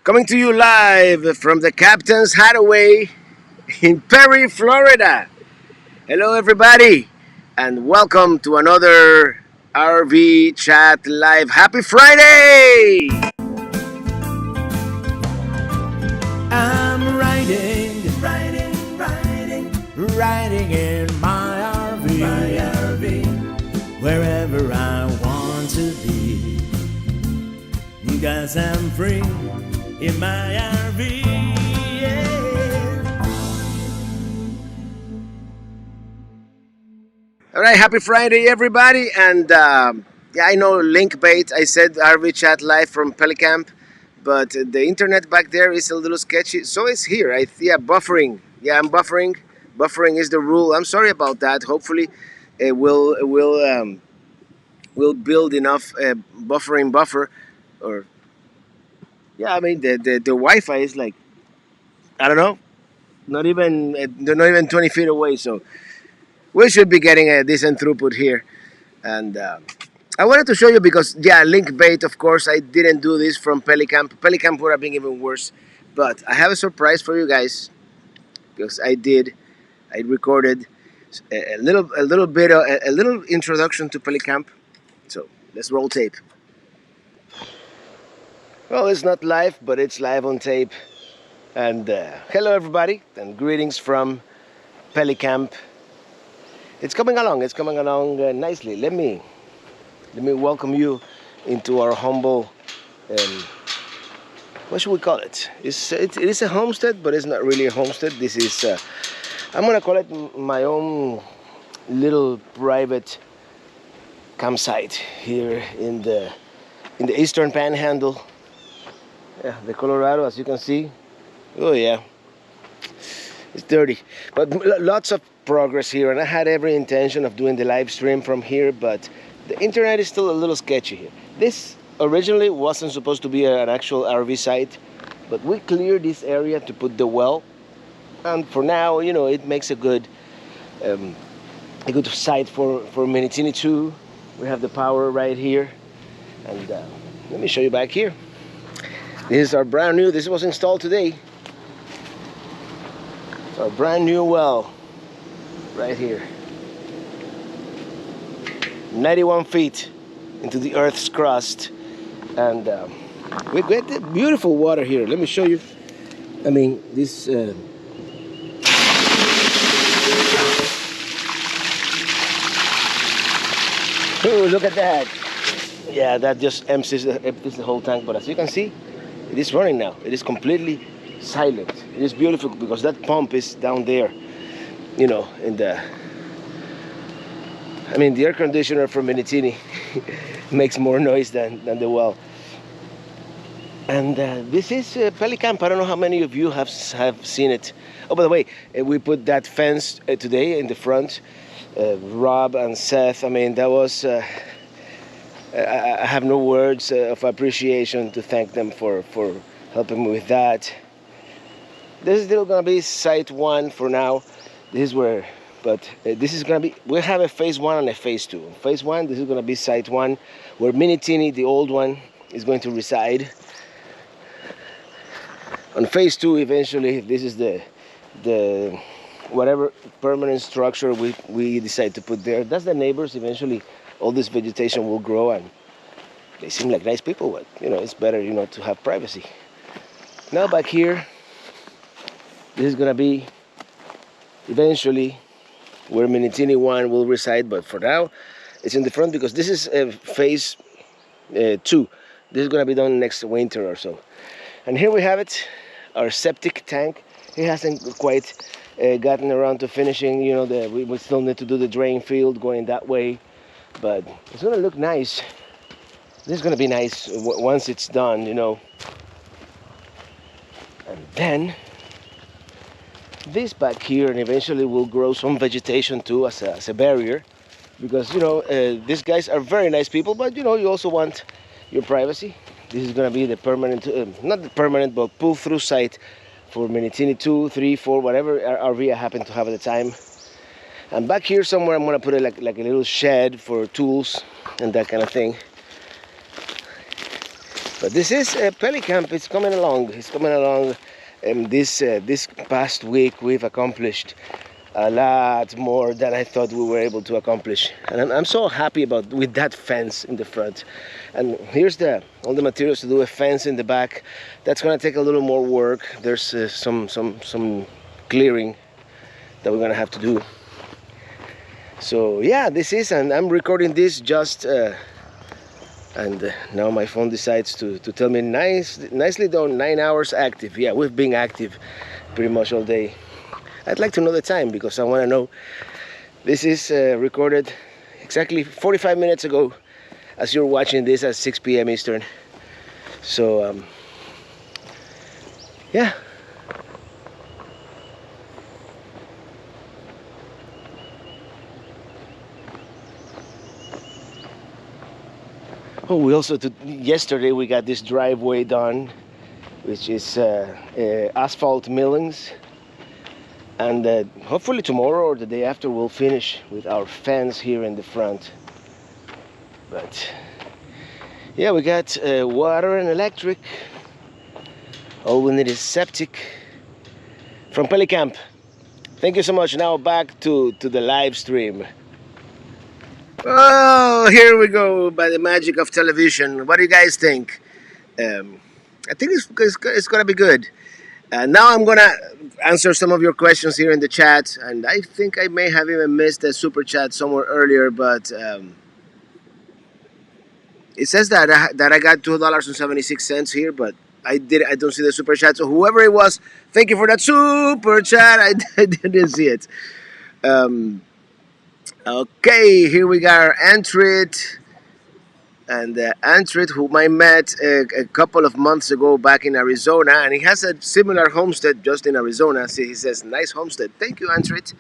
Coming to you live from the Captain's Hideaway in Perry, Florida. Hello, everybody, and welcome to another RV Chat Live. Happy Friday! I'm riding in my RV, wherever I want to be. 'Cause I'm free in my RV. Yeah. All right, happy Friday, everybody, and yeah, I know link bait. I said RV Chat Live from Pelicamp, but the internet back there is a little sketchy. So it's here. Buffering. Yeah, I'm buffering. Buffering is the rule. I'm sorry about that. Hopefully, will build enough buffering buffer, or yeah, I mean the Wi-Fi is like, I don't know, they're not even 20 feet away, so we should be getting a decent throughput here. And I wanted to show you because yeah, link bait. Of course, I didn't do this from Pelicamp. Pelicamp would have been even worse, but I have a surprise for you guys because I recorded a little introduction to Pelicamp. So let's roll tape. Well, it's not live, but it's live on tape. And hello, everybody, and greetings from Pelicamp. It's coming along. It's coming along nicely. Let me welcome you into our humble. What should we call it? It is a homestead, but it's not really a homestead. This is I'm gonna call it my own little private campsite here in the Eastern Panhandle. Yeah, the Colorado, as you can see. Oh yeah, it's dirty, but lots of progress here, and I had every intention of doing the live stream from here, but the internet is still a little sketchy here. This originally wasn't supposed to be an actual RV site, but we cleared this area to put the well, and for now, you know, it makes a good site for Minitini II. We have the power right here, and let me show you back here. This is our brand new. This was installed today. It's our brand new well right here. 91 feet into the Earth's crust, and we get the beautiful water here. Let me show you. I mean, this. Oh, look at that! Yeah, that just empties the whole tank. But as you can see, it is running now. It is completely silent. It is beautiful because that pump is down there, you know, in the. I mean, the air conditioner from Minitini makes more noise than the well. And this is Pelicamp. I don't know how many of you have seen it. Oh, by the way, we put that fence today in the front. Rob and Seth, I mean, that was... I have no words of appreciation to thank them for helping me with that. This is still going to be site 1 for now. This is where... But this is going to be... We have a phase 1 and a phase 2. Phase 1, this is going to be site 1, where Minitini, the old one, is going to reside. On phase 2, eventually, this is the whatever permanent structure we decide to put there. That's the neighbors. Eventually, all this vegetation will grow, and they seem like nice people, but you know, it's better, you know, to have privacy. Now back here, this is gonna be eventually where Minitini I will reside, but for now, it's in the front because this is phase 2. This is gonna be done next winter or so. And here we have it, our septic tank. It hasn't quite gotten around to finishing, you know, we still need to do the drain field going that way, but it's gonna look nice. This is gonna be nice once it's done, you know. And then this back here, and eventually we'll grow some vegetation too as a barrier, because you know, these guys are very nice people, but you know, you also want your privacy. This is gonna be the permanent, not the permanent, but pull-through site for Minitini 2, 3, 4, whatever RV I happen to have at the time. And back here somewhere, I'm gonna put like a little shed for tools and that kind of thing. But this is Pelicamp. It's coming along. It's coming along. This past week we've accomplished a lot more than I thought we were able to accomplish, and I'm so happy about with that fence in the front. And here's all the materials to do a fence in the back. That's gonna take a little more work. There's some clearing that we're gonna have to do. So yeah, this is, and I'm recording this just and now my phone decides to tell me nicely done, 9 hours active. Yeah, we've been active pretty much all day. I'd like to know the time because I want to know. This is recorded exactly 45 minutes ago as you're watching this at 6 p.m. Eastern. So yeah. Oh, we also, yesterday we got this driveway done, which is asphalt millings. And hopefully tomorrow or the day after we'll finish with our fence here in the front. But yeah, we got water and electric. All we need is septic from Pelicamp. Thank you so much. Now back to the live stream. Oh, here we go, by the magic of television. What do you guys think? I think it's gonna be good. Now I'm gonna answer some of your questions here in the chat, and I think I may have even missed a super chat somewhere earlier, but it says that I got $2.76 here, but I don't see the super chat. So whoever it was, thank you for that super chat. I didn't see it. Okay, here we got Antrit. And Antrit, whom I met a couple of months ago back in Arizona, and he has a similar homestead just in Arizona. See, he says, nice homestead. Thank you, Antrit.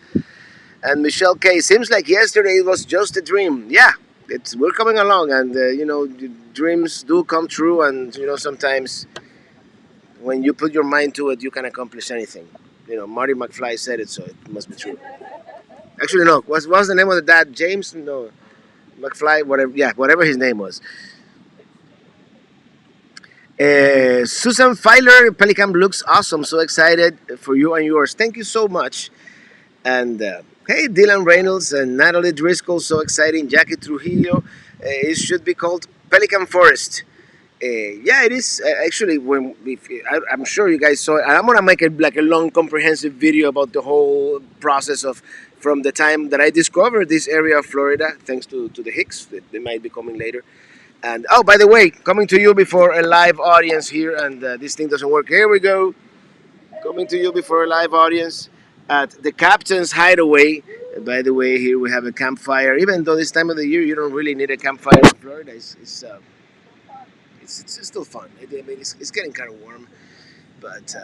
And Michelle K, seems like yesterday it was just a dream. Yeah, we're coming along, and you know, dreams do come true, and you know, sometimes when you put your mind to it, you can accomplish anything. You know, Marty McFly said it, so it must be true. Actually, no. What's the name of the dad? James? No. McFly, whatever, yeah, whatever his name was. Susan Filer, Pelicamp looks awesome. So excited for you and yours. Thank you so much. And hey, Dylan Reynolds and Natalie Driscoll, so exciting. Jackie Trujillo, it should be called Pelicamp Forest. Yeah, it is actually. I'm sure you guys saw it. I'm gonna make it like a long, comprehensive video about the whole process of from the time that I discovered this area of Florida, thanks to the Hicks. They might be coming later. And oh, by the way, coming to you before a live audience here, and this thing doesn't work. Here we go. Coming to you before a live audience at the Captain's Hideaway. And by the way, here we have a campfire. Even though this time of the year you don't really need a campfire in Florida, it's still fun. I mean, it's getting kind of warm, but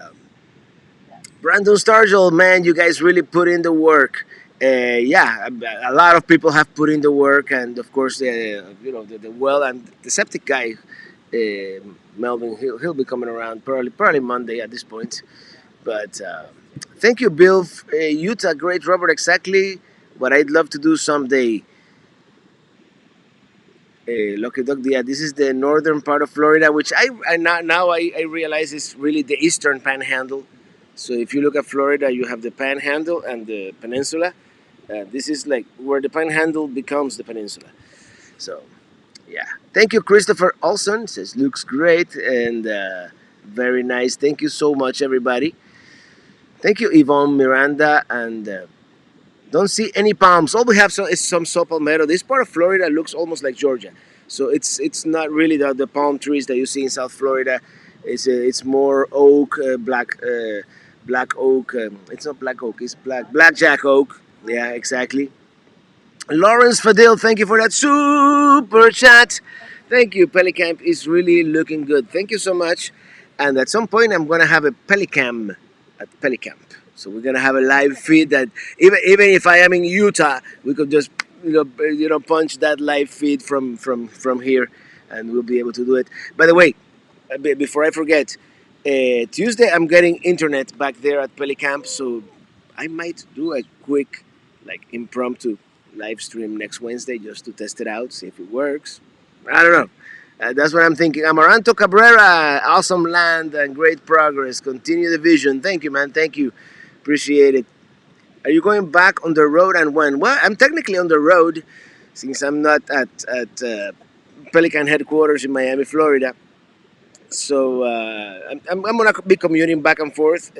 Brandon Stargell, man, you guys really put in the work. Yeah, a lot of people have put in the work, and of course, you know, the well and the septic guy, Melvin, he'll be coming around probably Monday at this point. But thank you, Bill. Utah, great, Robert. Exactly what I'd love to do someday. Lucky Dog, yeah, this is the northern part of Florida, which I realize is really the eastern panhandle. So if you look at Florida, you have the panhandle and the peninsula. This is like where the panhandle becomes the peninsula. So, yeah. Thank you, Christopher Olson. Says, looks great and very nice. Thank you so much, everybody. Thank you, Yvonne Miranda. And don't see any palms. All we have is some saw palmetto. This part of Florida looks almost like Georgia. So it's not really the palm trees that you see in South Florida. It's more oak, black oak. It's not black oak. It's blackjack oak. Yeah, exactly. Lawrence Fadil, thank you for that super chat. Thank you. Pelicamp is really looking good. Thank you so much. And at some point, I'm gonna have a Pelicamp at Pelicamp. So we're gonna have a live feed that even if I am in Utah, we could just punch that live feed from here, and we'll be able to do it. By the way, before I forget, Tuesday I'm getting internet back there at Pelicamp, so I might do a quick impromptu live stream next Wednesday just to test it out, see if it works. I don't know. That's what I'm thinking. Amaranto Cabrera, awesome land and great progress. Continue the vision. Thank you, man. Thank you. Appreciate it. Are you going back on the road and when? Well, I'm technically on the road since I'm not at Pelican headquarters in Miami, Florida. So I'm gonna be commuting back and forth,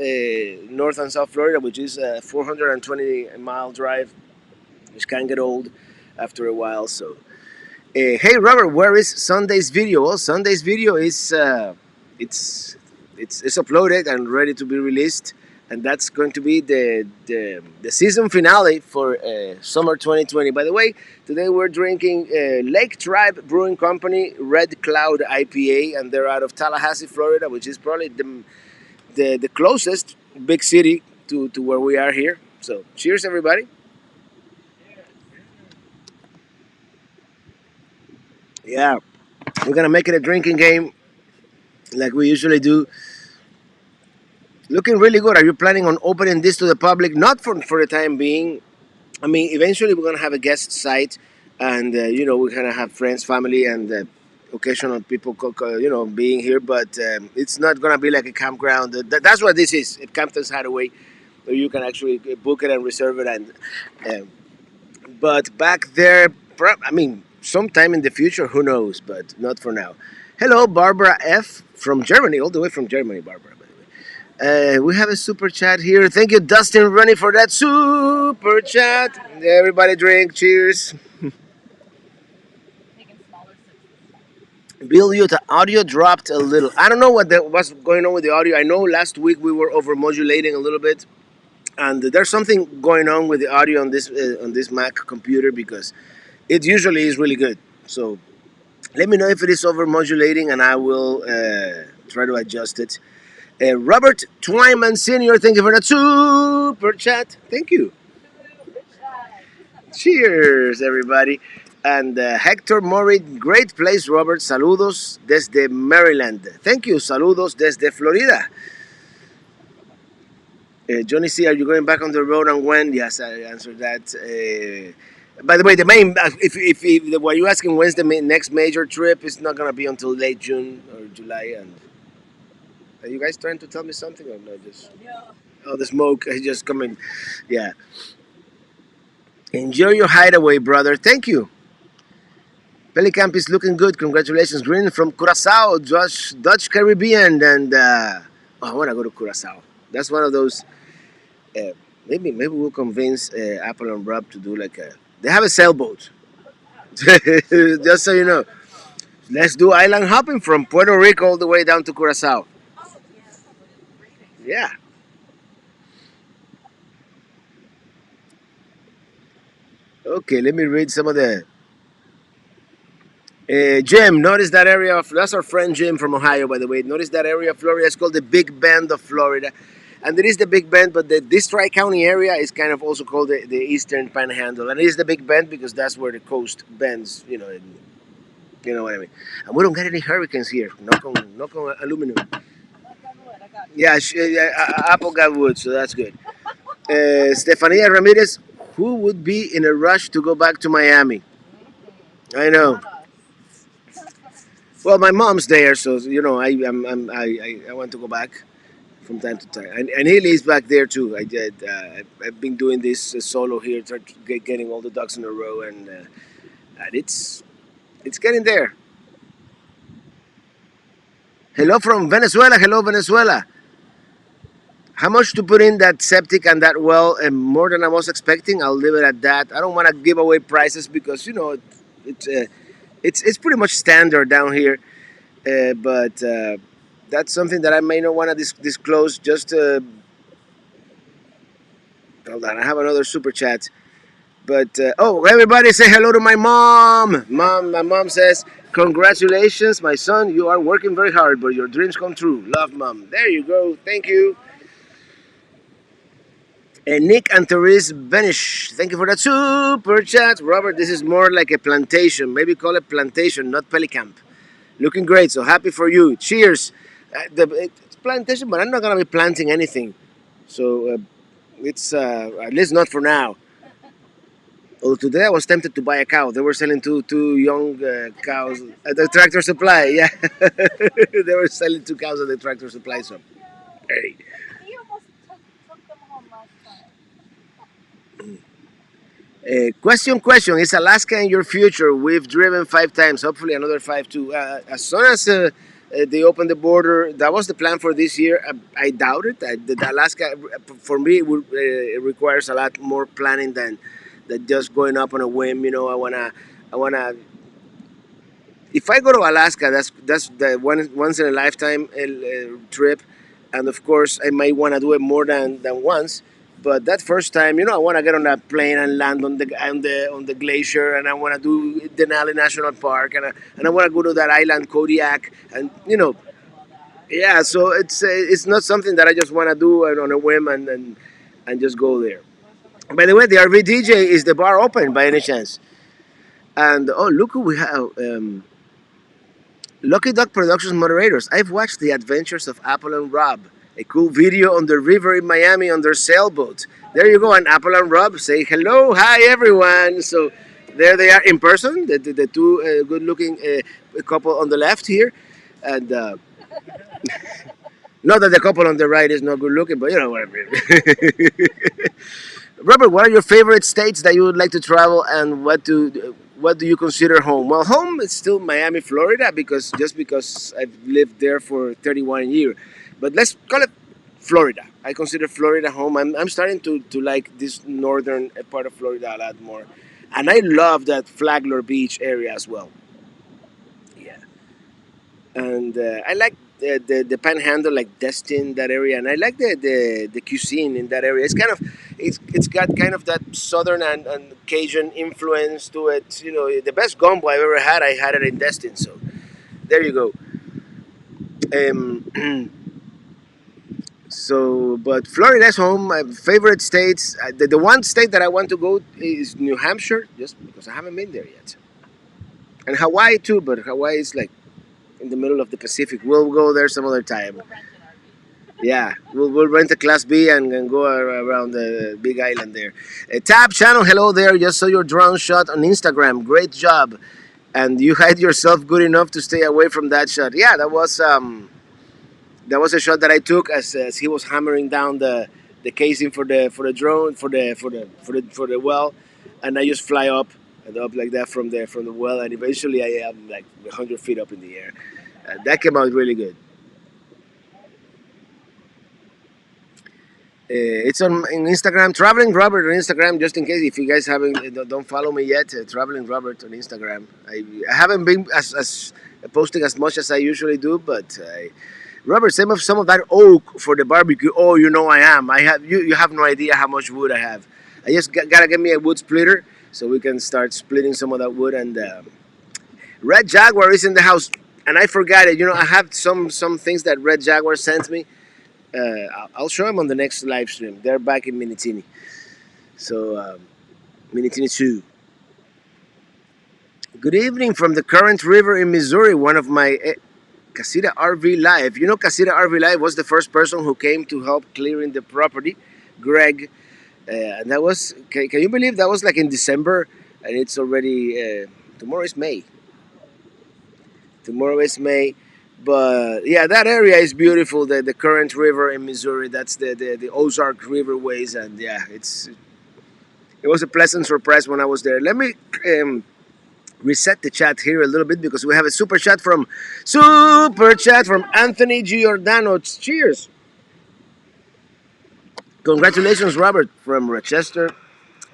North and South Florida, which is a 420-mile drive, which can get old after a while. So, hey Robert, where is Sunday's video? Well, Sunday's video is it's it's uploaded and ready to be released, and that's going to be the season finale for summer 2020. By the way, today we're drinking Lake Tribe Brewing Company Red Cloud IPA, and they're out of Tallahassee, Florida, which is probably the closest big city to where we are here. So, cheers, everybody. Yeah, we're gonna make it a drinking game like we usually do. Looking really good. Are you planning on opening this to the public? Not for the time being. I mean, eventually we're gonna have a guest site, and we're gonna have friends, family, and occasional people, being here. But it's not gonna be like a campground. That's what this is. At Campton's Hideaway, where you can actually book it and reserve it. And but back there, I mean, sometime in the future, who knows? But not for now. Hello, Barbara F from Germany, all the way from Germany, Barbara. We have a super chat here. Thank you, Dustin Rennie, for that super chat. Everybody drink. Cheers. Bill, you, the audio dropped a little. I don't know what's going on with the audio. I know last week we were over modulating a little bit, and there's something going on with the audio on this Mac computer because it usually is really good. So let me know if it is over modulating, and I will try to adjust it. Robert Twyman Sr., thank you for that super chat. Thank you. Cheers, everybody. And Hector Murray, great place, Robert. Saludos desde Maryland. Thank you. Saludos desde Florida. Johnny C., are you going back on the road and when? Yes, I answered that. By the way, the main, if what you're asking, when's the next major trip? It's not going to be until late June or July. And are you guys trying to tell me something or no? Just oh, the smoke is just coming. Yeah. Enjoy your hideaway, brother. Thank you. Pelicamp is looking good. Congratulations, Green from Curacao, Dutch Caribbean, and I want to go to Curacao. That's one of those. Maybe we'll convince Apple and Rob to do like a. They have a sailboat. Just so you know, let's do island hopping from Puerto Rico all the way down to Curacao. Yeah. Okay, let me read some of the. Jim, notice that area of. That's our friend Jim from Ohio, by the way. Notice that area of Florida is called the Big Bend of Florida. And it is the Big Bend, but this Tri-County area is kind of also called the Eastern Panhandle. And it is the Big Bend because that's where the coast bends, you know what I mean. And we don't get any hurricanes here. Knock on aluminum. Yeah, Apple got wood, so that's good. Stefania Ramirez, who would be in a rush to go back to Miami? I know. Well, my mom's there, so I want to go back from time to time. And Haley's back there too. I've been doing this solo here, getting all the ducks in a row, and it's getting there. Hello from Venezuela. Hello, Venezuela. How much to put in that septic and that well? And more than I was expecting. I'll leave it at that. I don't want to give away prices because it's pretty much standard down here. But that's something that I may not want to disclose. Just hold on. I have another super chat. But everybody say hello to my mom. My mom says, congratulations, my son. You are working very hard, but your dreams come true. Love, mom. There you go. Thank you. And Nick and Therese Benish, thank you for that super chat. Robert, this is more like a plantation. Maybe call it plantation, not Pelicamp. Looking great, so happy for you. Cheers. It's plantation, but I'm not going to be planting anything. So it's at least not for now. Although today I was tempted to buy a cow. They were selling two young cows at the Tractor Supply. Yeah, they were selling two cows at the Tractor Supply. So, hey. Question. Is Alaska in your future? We've driven 5 times. Hopefully another five too. As soon as they open the border, that was the plan for this year. I doubt it. The Alaska, for me, it requires a lot more planning than just going up on a whim. You know, I wanna if I go to Alaska, that's the once in a lifetime trip, and of course I might want to do it more than once. But that first time, I want to get on that plane and land on the glacier, and I want to do Denali National Park, and I want to go to that island Kodiak, and yeah. So it's not something that I just want to do on a whim and just go there. By the way, the RV DJ, is the bar open by any chance? And oh, look who we have. Lucky Duck Productions moderators. I've watched the adventures of Apple and Rob. A cool video on the river in Miami on their sailboat. There you go, and Apple and Rob say hello, hi everyone. So there they are in person, the two good-looking couple on the left here, and not that the couple on the right is not good-looking, but you know what I mean. Robert, what are your favorite states that you would like to travel, and what do you consider home? Well, home is still Miami, Florida, because I've lived there for 31 years. But let's call it Florida. I consider Florida home. I'm starting to like this northern part of Florida a lot more, and I love that Flagler Beach area as well. Yeah, and I like the Panhandle, like Destin, that area, and I like the cuisine in that area. It's got kind of that southern and Cajun influence to it. The best gumbo I've ever had, I had it in Destin. So there you go. Um, but Florida's home. My favorite states. The one state that I want to go is New Hampshire, just because I haven't been there yet, and Hawaii too. But Hawaii is like in the middle of the Pacific. We'll go there some other time. Yeah, we'll rent a Class B and go around the Big Island there. Tab channel, hello there. Just saw your drone shot on Instagram. Great job. And you hide yourself good enough to stay away from that shot. Yeah, that was a shot that I took as he was hammering down the casing for the drone for the well, and I just fly up and up like that from the well, and eventually I am like 100 feet up in the air. That came out really good. It's on Instagram, Traveling Robert on Instagram. Just in case if you guys haven't don't follow me yet, Traveling Robert on Instagram. I haven't been as posting as much as I usually do, but Robert, save of some of that oak for the barbecue. Oh, I am. I have you. You have no idea how much wood I have. I just gotta get me a wood splitter so we can start splitting some of that wood. And Red Jaguar is in the house, and I forgot it. I have some things that Red Jaguar sent me. I'll show them on the next live stream. They're back in Minitini. So, Minitini II. Good evening from the Current River in Missouri, one of my Casita RV Live. Casita RV Live was the first person who came to help clearing the property, Greg. And that was, can you believe that was like in December? And it's already, tomorrow is May. Tomorrow is May. But yeah, that area is beautiful. The Current River in Missouri. That's the Ozark Riverways, and yeah, it was a pleasant surprise when I was there. Let me reset the chat here a little bit because we have a super chat from Anthony Giordano. Cheers! Congratulations, Robert, from Rochester,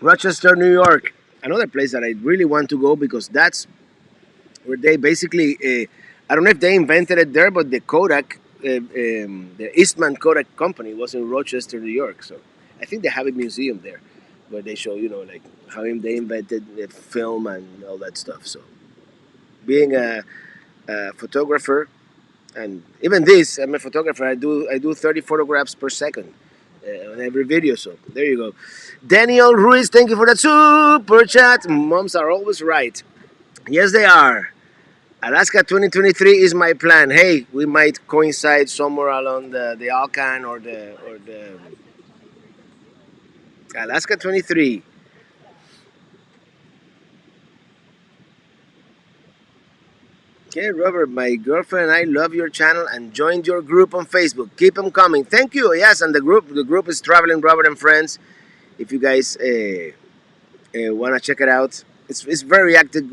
New York. Another place that I really want to go because that's where they basically. I don't know if they invented it there, but the Kodak, the Eastman Kodak company was in Rochester, New York. So I think they have a museum there where they show, like how they invented the film and all that stuff. So being a photographer, and even this, I'm a photographer. I do 30 photographs per second on every video. So there you go. Daniel Ruiz, thank you for that super chat. Moms are always right. Yes, they are. Alaska 2023 is my plan. Hey, we might coincide somewhere along the Alcan or the Alaska 23. Okay, Robert, my girlfriend and I love your channel and joined your group on Facebook. Keep them coming. Thank you. Yes, and the group is Traveling Robert and Friends. If you guys want to check it out, it's very active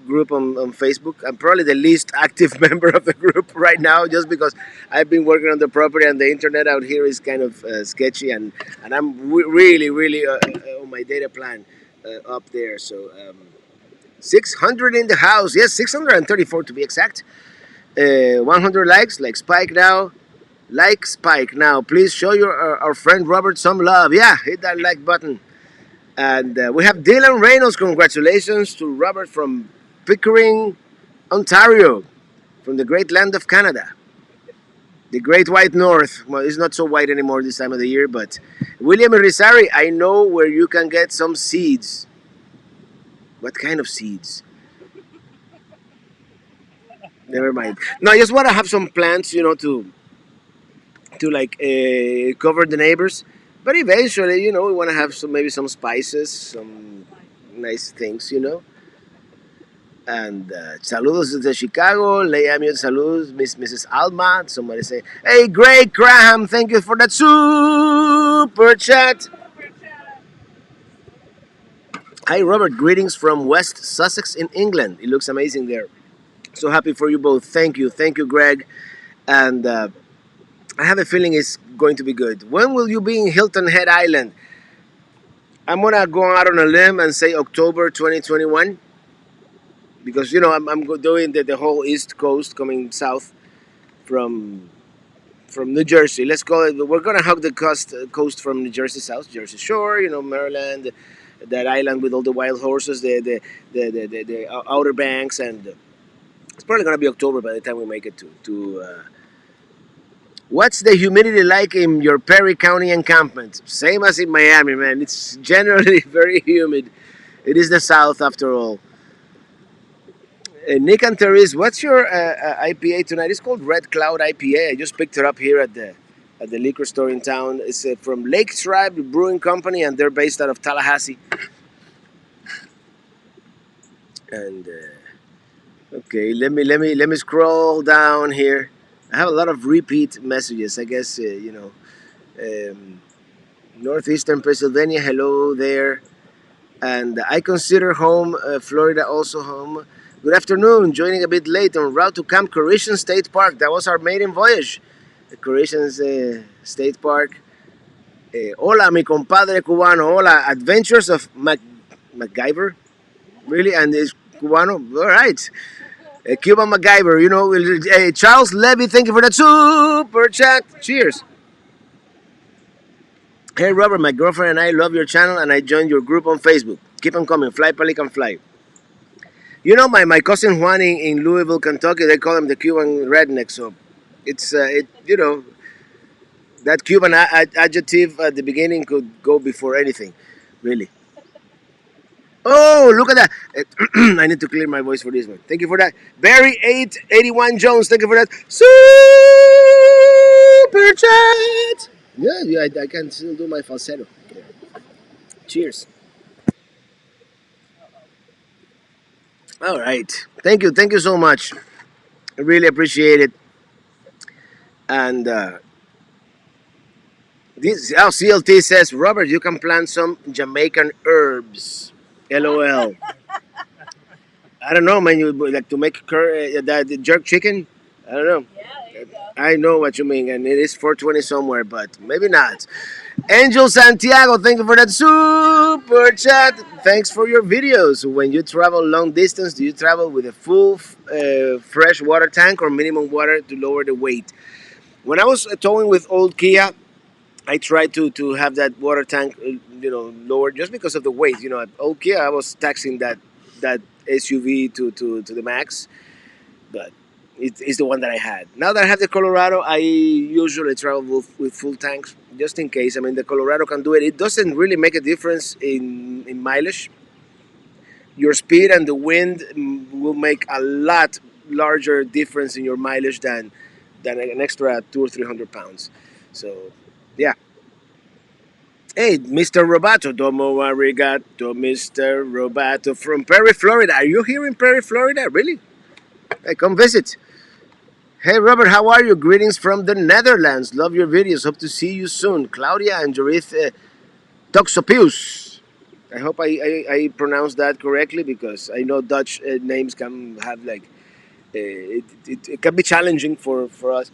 group on Facebook. I'm probably the least active member of the group right now, just because I've been working on the property and the internet out here is kind of sketchy, and I'm really on my data plan up there. So 600 in the house. Yes, 634 to be exact. 100 likes. Like Spike now. Like Spike now. Please show our friend Robert some love. Yeah, hit that like button. And we have Dylan Reynolds. Congratulations to Robert from Pickering, Ontario, from the great land of Canada. The great white north. Well, it's not so white anymore this time of the year, but William Rizari, I know where you can get some seeds. What kind of seeds? Never mind. No, I just want to have some plants, to like cover the neighbors. But eventually, we want to have maybe some spices, some nice things. And saludos desde Chicago. Leia saludos, Mrs. Alma. Somebody say, hey, Greg Graham, thank you for that super chat. Hi, Robert. Greetings from West Sussex in England. It looks amazing there. So happy for you both. Thank you. Thank you, Greg. And I have a feeling it's going to be good. When will you be in Hilton Head Island? I'm gonna go out on a limb and say October 2021, because I'm doing the whole East Coast, coming south from New Jersey. Let's call it. We're gonna hug the coast from New Jersey South, Jersey Shore. Maryland, that island with all the wild horses, the Outer Banks, and it's probably gonna be October by the time we make it to. What's the humidity like in your Perry County encampment? Same as in Miami, man. It's generally very humid. It is the South, after all. Nick and Therese, what's your IPA tonight? It's called Red Cloud IPA. I just picked it up here at the liquor store in town. It's from Lake Tribe Brewing Company, and they're based out of Tallahassee. And okay, let me scroll down here. I have a lot of repeat messages. I guess Northeastern Pennsylvania. Hello there. And I consider home Florida also home. Good afternoon. Joining a bit late en route to Camp Corrigan State Park. That was our maiden voyage. The Corrigan State Park. Hola, mi compadre cubano. Hola, Adventures of MacGyver. Really? And it's cubano? All right. Cuban MacGyver. Charles Levy, thank you for that super chat. Cheers. Hey, Robert, my girlfriend and I love your channel, and I joined your group on Facebook. Keep on coming. Fly, Pelicamp, fly. My cousin Juan in Louisville, Kentucky, they call him the Cuban redneck. So it's, that Cuban adjective at the beginning could go before anything, really. Oh, look at that. I need to clear my voice for this one. Thank you for that. Barry881 Jones, thank you for that. Super chat. Yeah, I can still do my falsetto. Yeah. Cheers. All right. Thank you so much. I really appreciate it. And this CLT says, Robert, you can plant some Jamaican herbs. LOL. I don't know, man. You like to make that jerk chicken? I don't know. I know what you mean, and it is 420 somewhere, but maybe not. Angel Santiago, thank you for that super chat. Thanks for your videos. When you travel long distance, do you travel with a full fresh water tank or minimum water to lower the weight? When I was towing with old Kia, I tried to have that water tank, lowered just because of the weight. At old Kia, I was taxing that SUV to the max, but it's the one that I had. Now that I have the Colorado, I usually travel with full tanks just in case. I mean, the Colorado can do it. It doesn't really make a difference in mileage. Your speed and the wind will make a lot larger difference in your mileage than an extra 200 or 300 pounds. So, yeah. Hey, Mr. Robato, domo arigato, Mr. Robato from Perry, Florida. Are you here in Perry, Florida? Really? Hey, come visit. Hey, Robert, how are you? Greetings from the Netherlands. Love your videos. Hope to see you soon. Claudia and Jorith Toxopius. I hope I pronounced that correctly because I know Dutch names can have like it can be challenging for us.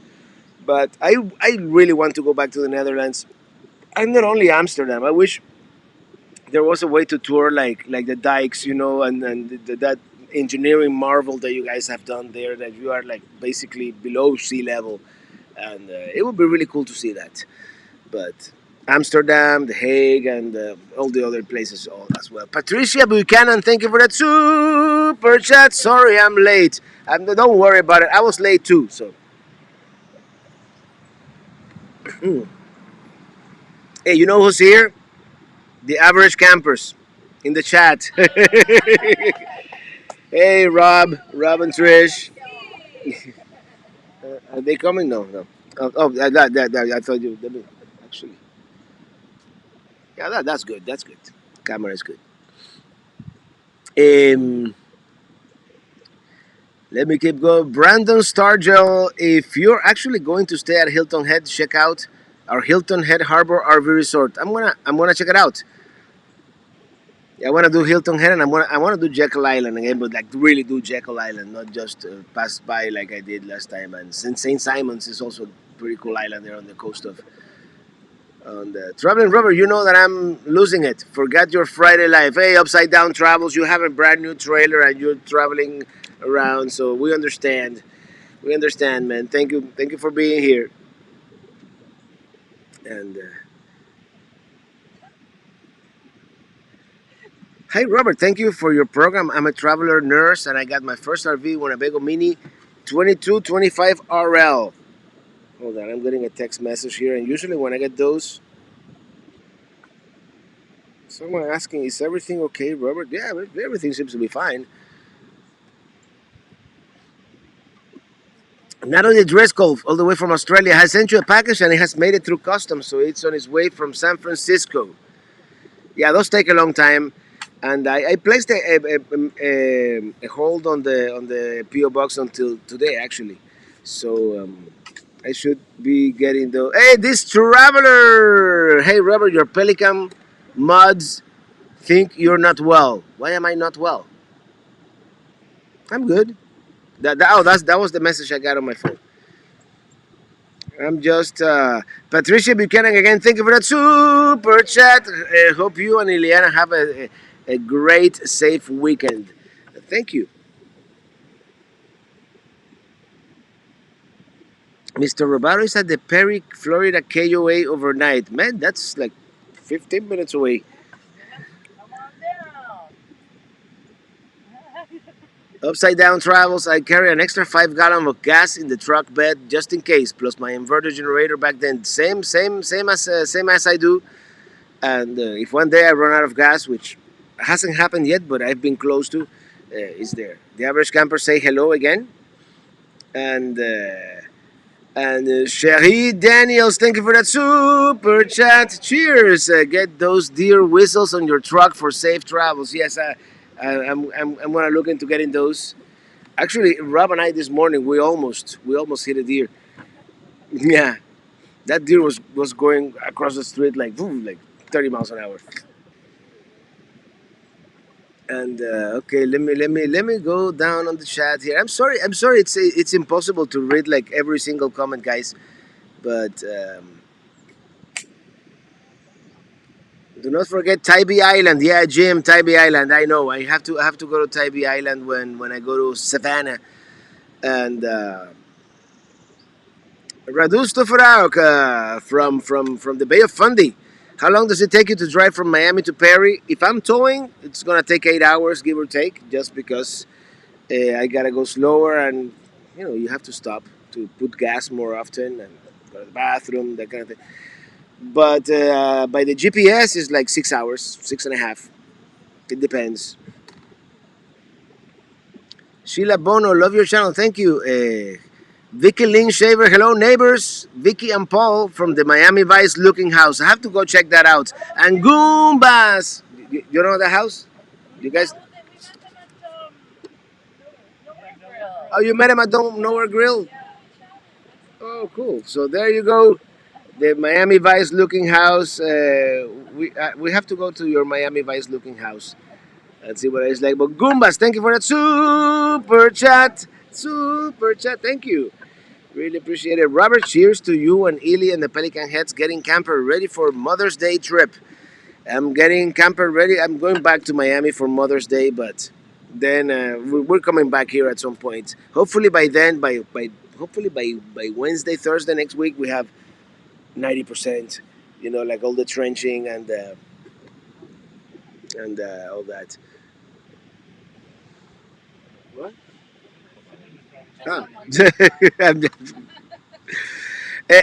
But I really want to go back to the Netherlands. And not only Amsterdam. I wish there was a way to tour like the dikes, and that engineering marvel that you guys have done there. That you are like basically below sea level, and it would be really cool to see that. But Amsterdam, The Hague, and all the other places all as well. Patricia Buchanan, thank you for that super chat. Sorry, I'm late. Don't worry about it. I was late too. So, hey, you know who's here? The average campers in the chat. Hey, Rob and Trish. Are they coming? No, no. I thought you. Actually, yeah, that's good. That's good. Camera is good. Um, Let me keep going. Brandon Stargell, if you're actually going to stay at Hilton Head, check out our Hilton Head Harbor RV Resort. I'm gonna check it out. Yeah, I wanna do Hilton Head, and I wanna do Jekyll Island again, but like really do Jekyll Island, not just pass by like I did last time. And Saint Simons is also a pretty cool island there on the coast of on the traveling rubber. You know that I'm losing it. Forget your Friday life. Hey, Upside Down Travels, you have a brand new trailer and you're traveling around, so we understand. We understand, man. Thank you for being here. And hi, Robert. Thank you for your program. I'm a traveler nurse, and I got my first RV Winnebago Mini 2225 RL. Hold on, I'm getting a text message here, and usually when I get those, someone asking, "Is everything okay, Robert?" Yeah, everything seems to be fine. Not only dress code, all the way from Australia, has sent you a package, and it has made it through customs, so it's on its way from San Francisco. Yeah, those take a long time, and I placed a hold on the PO box until today actually, so I should be getting the. Hey, this traveler! Hey, Robert, your Pelicamp mods think you're not well. Why am I not well? I'm good. That was the message I got on my phone. I'm just Patricia Buchanan again. Thank you for that super chat. Hope you and Ileana have a great, safe weekend. Thank you, Mr. Robato is at the Perry, Florida KOA overnight. Man, that's like 15 minutes away. Upside Down Travels. I carry an extra 5 gallon of gas in the truck bed just in case, plus my inverter generator back then. Same as I do. And if one day I run out of gas, which hasn't happened yet, but I've been close to, is there. The average camper say hello again. And Cherie Daniels, thank you for that super chat. Cheers. Get those deer whistles on your truck for safe travels. Yes, I'm going to look into getting those. Actually, Rob and I this morning, we almost hit a deer. Yeah, that deer was going across the street like, boom, like 30 miles an hour. And okay, let me go down on the chat here. I'm sorry. It's impossible to read like every single comment, guys. But do not forget Tybee Island. Yeah, Jim, Tybee Island. I know. I have to go to Tybee Island when I go to Savannah. And Radu Stofarok from the Bay of Fundy. How long does it take you to drive from Miami to Perry? If I'm towing, it's gonna take 8 hours, give or take, just because I gotta go slower, and you have to stop to put gas more often and go to the bathroom, that kind of thing. But by the GPS, it's like 6 hours, 6.5. It depends. Sheila Bono, love your channel. Thank you. Vicky Lynn Shaver, hello neighbors. Vicky and Paul from the Miami Vice looking house. I have to go check that out. And Goombas. You know the house? You guys? Oh, you met him at Don't Nowhere Grill? Oh, cool. So there you go. The Miami Vice looking house. We have to go to your Miami Vice looking house and see what it's like. But Goombas, thank you for that super chat. Super chat. Thank you. Really appreciate it. Robert, cheers to you and Ely and the Pelican Heads getting camper ready for Mother's Day trip. I'm getting camper ready. I'm going back to Miami for Mother's Day, but then we're coming back here at some point. Hopefully by then, by hopefully by Wednesday, Thursday next week, we have 90%. You know, like all the trenching and all that. What? Ah.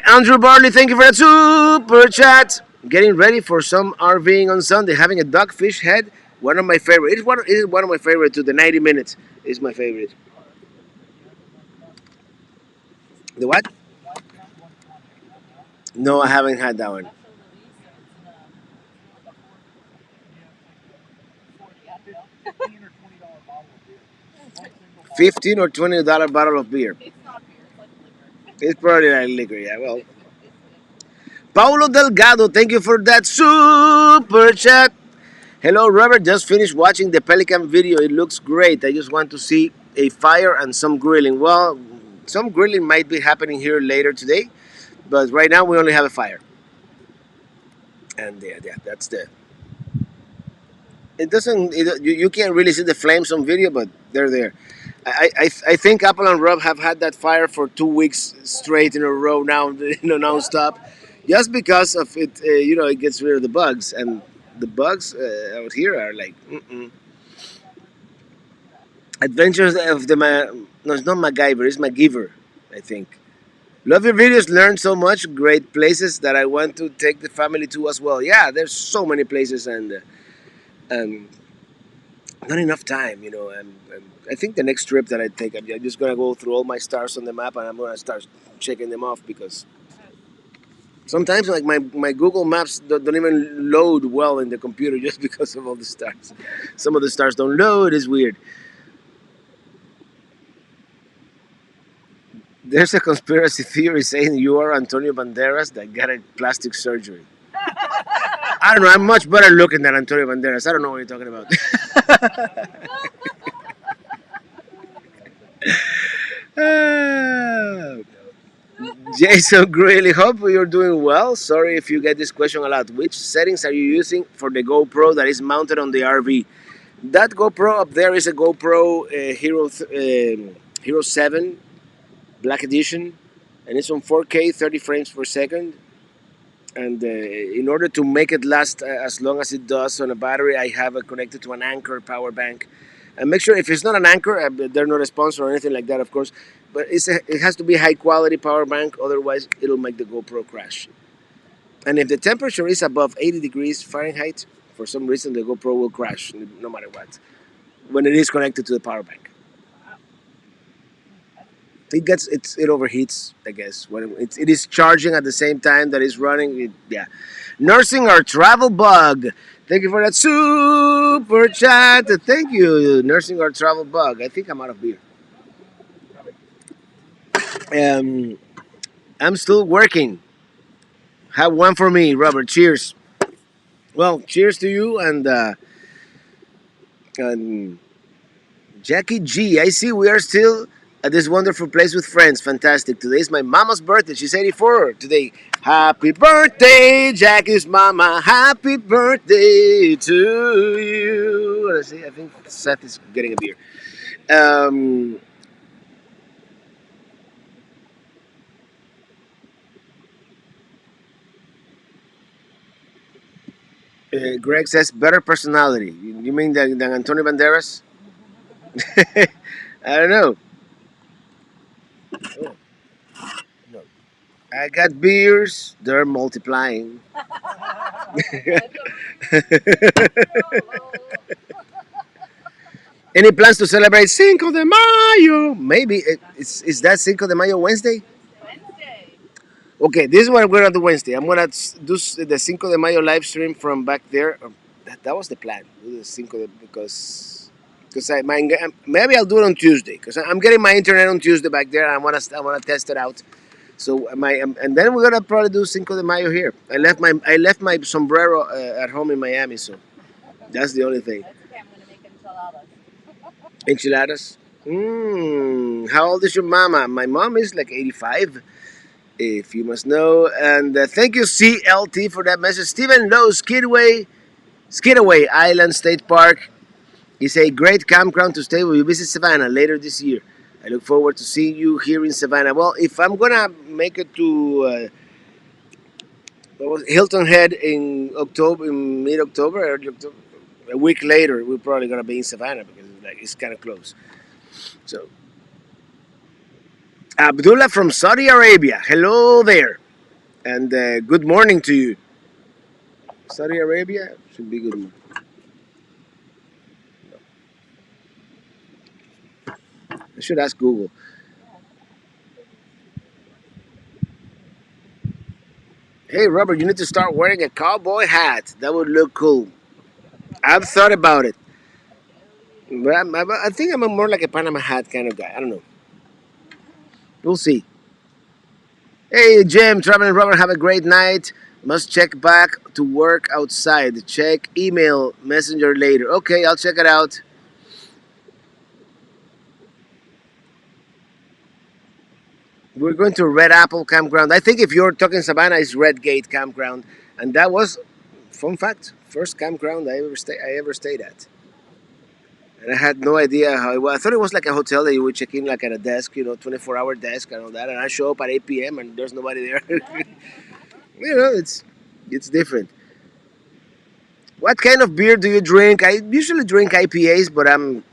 Andrew Barley, thank you for that super chat. Getting ready for some RVing on Sunday. Having a dogfish head, one of my favorite. It is one of my favorite too. The 90 minutes is my favorite. The what? No, I haven't had that one. 15 or $20 bottle of beer. It's probably like liquor, yeah. Well, Paulo Delgado, thank you for that super chat. Hello, Robert. Just finished watching the Pelicamp video. It looks great. I just want to see a fire and some grilling. Well, some grilling might be happening here later today, but right now we only have a fire. And yeah, that's the. It doesn't. You can't really see the flames on video, but they're there. I think Apple and Rob have had that fire for 2 weeks straight in a row now, nonstop, just because of it. It gets rid of the bugs, and the bugs out here are like. Mm-mm. Adventures of the no, it's not MacGyver, it's MacGyver, I think. Love your videos, learn so much, great places that I want to take the family to as well. Yeah, there's so many places and not enough time, and I think the next trip that I take, I'm just gonna go through all my stars on the map and I'm gonna start checking them off because sometimes like my Google Maps don't even load well in the computer just because of all the stars. Some of the stars don't load, it's weird. There's a conspiracy theory saying you are Antonio Banderas that got a plastic surgery. I don't know. I'm much better looking than Antonio Banderas. I don't know what you're talking about. Ah, Jason Greeley, hope you're doing well. Sorry if you get this question a lot. Which settings are you using for the GoPro that is mounted on the RV? That GoPro up there is a GoPro Hero 7 Black Edition, and it's on 4K, 30 frames per second. And in order to make it last as long as it does on a battery, I have it connected to an Anchor power bank. And make sure if it's not an Anchor, they're not a sponsor or anything like that, of course. But it has to be a high quality power bank, otherwise it'll make the GoPro crash. And if the temperature is above 80 degrees Fahrenheit, for some reason the GoPro will crash no matter what when it is connected to the power bank. It overheats, I guess, when it is charging at the same time that it's running. Yeah, nursing our travel bug. Thank you for that super chat. Thank you, nursing our travel bug. I think I'm out of beer. Um, I'm still working. Have one for me, Robert. Cheers. Well, cheers to you and Jackie G. I see we are still at this wonderful place with friends. Fantastic. Today is my mama's birthday. She's 84 today. Happy birthday, Jackie's mama. Happy birthday to you. Let's see. I think Seth is getting a beer. Um, Greg says better personality. You mean than Antonio Banderas? I don't know. Oh, no. I got beers. They're multiplying. Any plans to celebrate Cinco de Mayo? Maybe. Is that Cinco de Mayo Wednesday? Okay, this is what I'm going to do Wednesday. I'm going to do the Cinco de Mayo live stream from back there. That was the plan. Do the Cinco de, because because maybe I'll do it on Tuesday because I'm getting my internet on Tuesday back there. And I wanna test it out. So and then we're gonna probably do Cinco de Mayo here. I left my sombrero at home in Miami, so that's the only thing. Enchiladas. How old is your mama? My mom is like 85, if you must know. And thank you, CLT, for that message. Stephen Lowe, Skidaway Island State Park is a great campground to stay when you visit Savannah later this year. I look forward to seeing you here in Savannah. Well, if I'm gonna make it to what was Hilton Head in October, in mid-October, early October, a week later, we're probably gonna be in Savannah because it's kind of close. So, Abdullah from Saudi Arabia, hello there, and good morning to you. Saudi Arabia should be good. I should ask Google. Hey, Robert, you need to start wearing a cowboy hat. That would look cool. I've thought about it, but I think I'm more like a Panama hat kind of guy. I don't know. We'll see. Hey, Jim, Travel and Robert, have a great night. Must check back to work outside. Check email messenger later. Okay, I'll check it out. We're going to Red Apple Campground. I think if you're talking Savannah, it's Red Gate Campground, and that was, fun fact, first campground I ever stayed at. And I had no idea how it was. I thought it was like a hotel that you would check in like at a desk, 24-hour desk and all that. And I show up at 8 p.m. and there's nobody there. It's different. What kind of beer do you drink? I usually drink IPAs, but I'm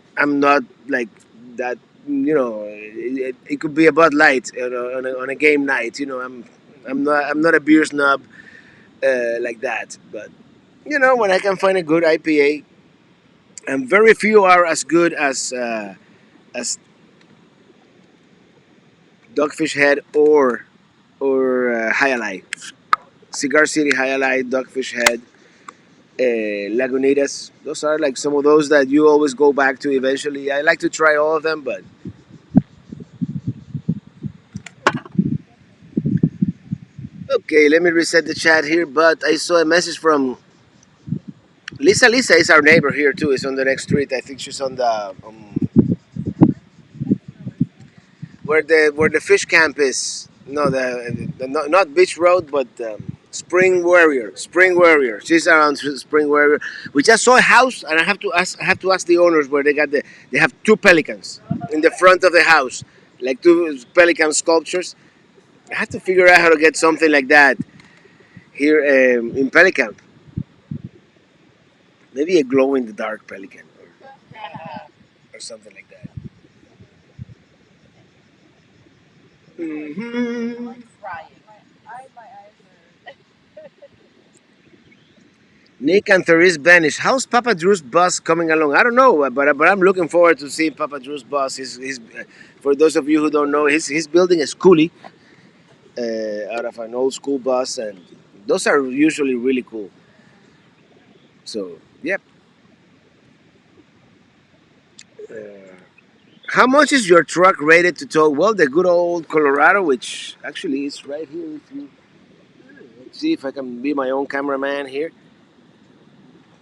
not like that. It could be a Bud Light on a game night. I'm not a beer snob like that. But when I can find a good IPA, and very few are as good as Dogfish Head or Hialeah. Cigar City Hialeah, Dogfish Head, Lagunitas. Those are like some of those that you always go back to eventually. I like to try all of them, but okay, let me reset the chat here. But I saw a message from Lisa. Lisa is our neighbor here too. Is on the next street. I think she's on the where the fish camp is. No, the not Beach Road, but Spring Warrior. Spring Warrior. She's around Spring Warrior. We just saw a house, and I have to ask the owners where they have two pelicans in the front of the house, like two pelican sculptures. I have to figure out how to get something like that here in Pelicamp. Maybe a glow in the dark pelican or something like that. hmm Nick and Therese Banish. How's Papa Drew's bus coming along? I don't know, but I'm looking forward to seeing Papa Drew's bus. For those of you who don't know, he's building a schoolie out of an old school bus, and those are usually really cool. So, yep. Uh, how much is your truck rated to tow? Well, the good old Colorado, which actually is right here. If you let's see if I can be my own cameraman here.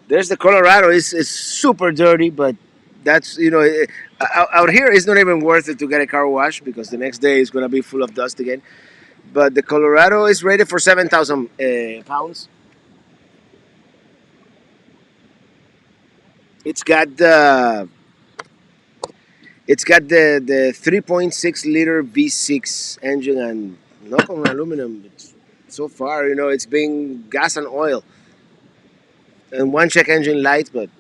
There's the Colorado. It's super dirty, but that's out here it's not even worth it to get a car wash because the next day it's gonna be full of dust again. But the Colorado is rated for 7,000 pounds. It's got the it's got the 3.6 liter V6 engine and not on aluminum. So far, it's been gas and oil and one check engine light, but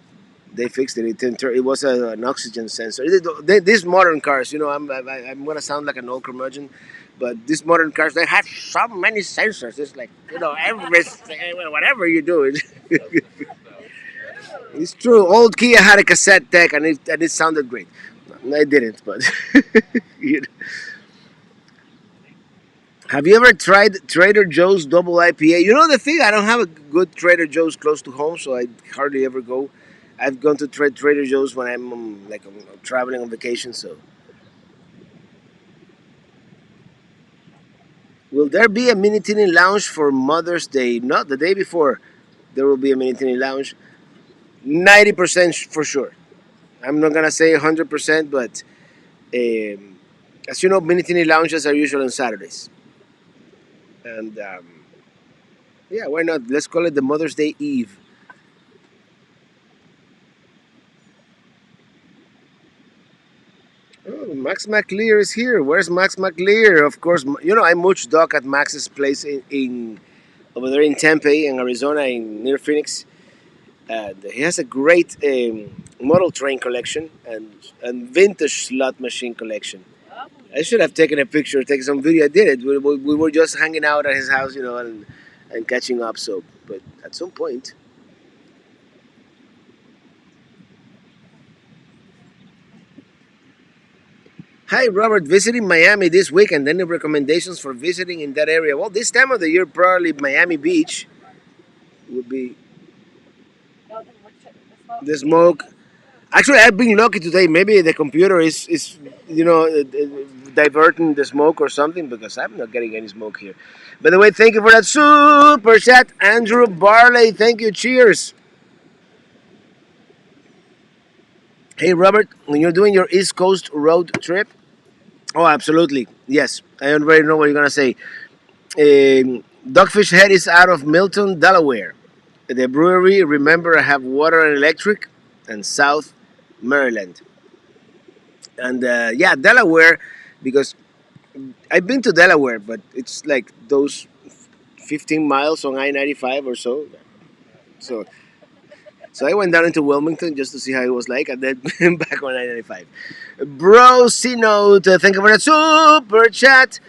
they fixed it. It was an oxygen sensor. These modern cars, I'm gonna sound like an old curmudgeon, but these modern cars they have so many sensors. It's like everything, whatever you do, it's true. Old Kia had a cassette deck, and it sounded great. I didn't, but you know. Have you ever tried Trader Joe's double IPA? You know the thing, I don't have a good Trader Joe's close to home, so I hardly ever go. I've gone to Trader Joe's when I'm traveling on vacation. So, will there be a Minitini lounge for Mother's Day? Not the day before. There will be a Minitini lounge. 90% for sure. I'm not gonna say 100%, but um, as you know, Minitini lounges are usually on Saturdays, and yeah, why not? Let's call it the Mother's Day Eve. Oh, Max McLear is here. Where's Max McLear? Of course, I mooch dock at Max's place in over there in Tempe, in Arizona, near Phoenix. And he has a great model train collection and vintage slot machine collection. I should have taken a picture, taken some video. I did it. We were just hanging out at his house, and catching up. So, but at some point. Hi, Robert. Visiting Miami this weekend. Any recommendations for visiting in that area? Well, this time of the year, probably Miami Beach would be the smoke. Actually, I've been lucky today. Maybe the computer is diverting the smoke or something because I'm not getting any smoke here. By the way, thank you for that super chat, Andrew Barley. Thank you. Cheers. Hey, Robert, when you're doing your East Coast road trip, oh, absolutely. Yes, I already know what you're gonna say. Dogfish Head is out of Milton, Delaware. The brewery, remember, I have water and electric, and South Maryland. And yeah, Delaware, because I've been to Delaware, but it's like those 15 miles on I-95 or so. So, so I went down into Wilmington just to see how it was like, and then back on I-95. Bro, C note, thank you for that super chat.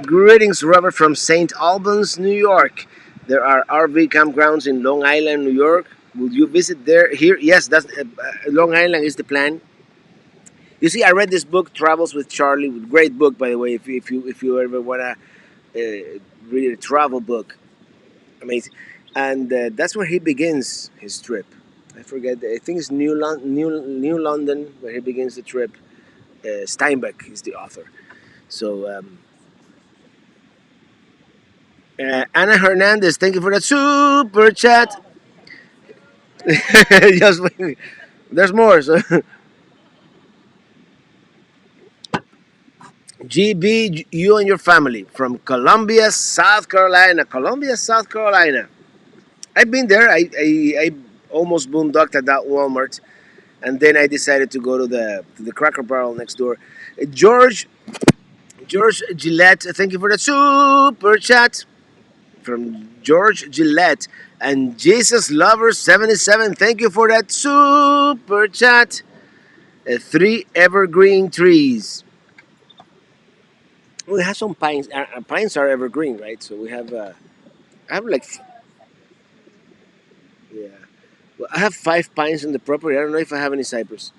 Greetings, Robert, from St. Albans, New York. There are RV campgrounds in Long Island, New York. Will you visit there? Here, yes, that's Long Island is the plan. You see, I read this book, Travels with Charlie. Great book, by the way. If you ever wanna read a travel book, amazing. And that's where he begins his trip. I forget. I think it's New London where he begins the trip. Steinbeck is the author. So Ana Hernandez, thank you for that super chat. Just wait. There's more. So GB, you and your family from Columbia, South Carolina. Columbia, South Carolina. I've been there. I almost boondocked at that Walmart, and then I decided to go to the Cracker Barrel next door. George Gillette, thank you for the super chat from George Gillette and Jesus Lover 77. Thank you for that super chat. Three evergreen trees. We have some pines. Pines are evergreen, right? So we have. I have like, yeah. Well, I have 5 pines on the property. I don't know if I have any cypress.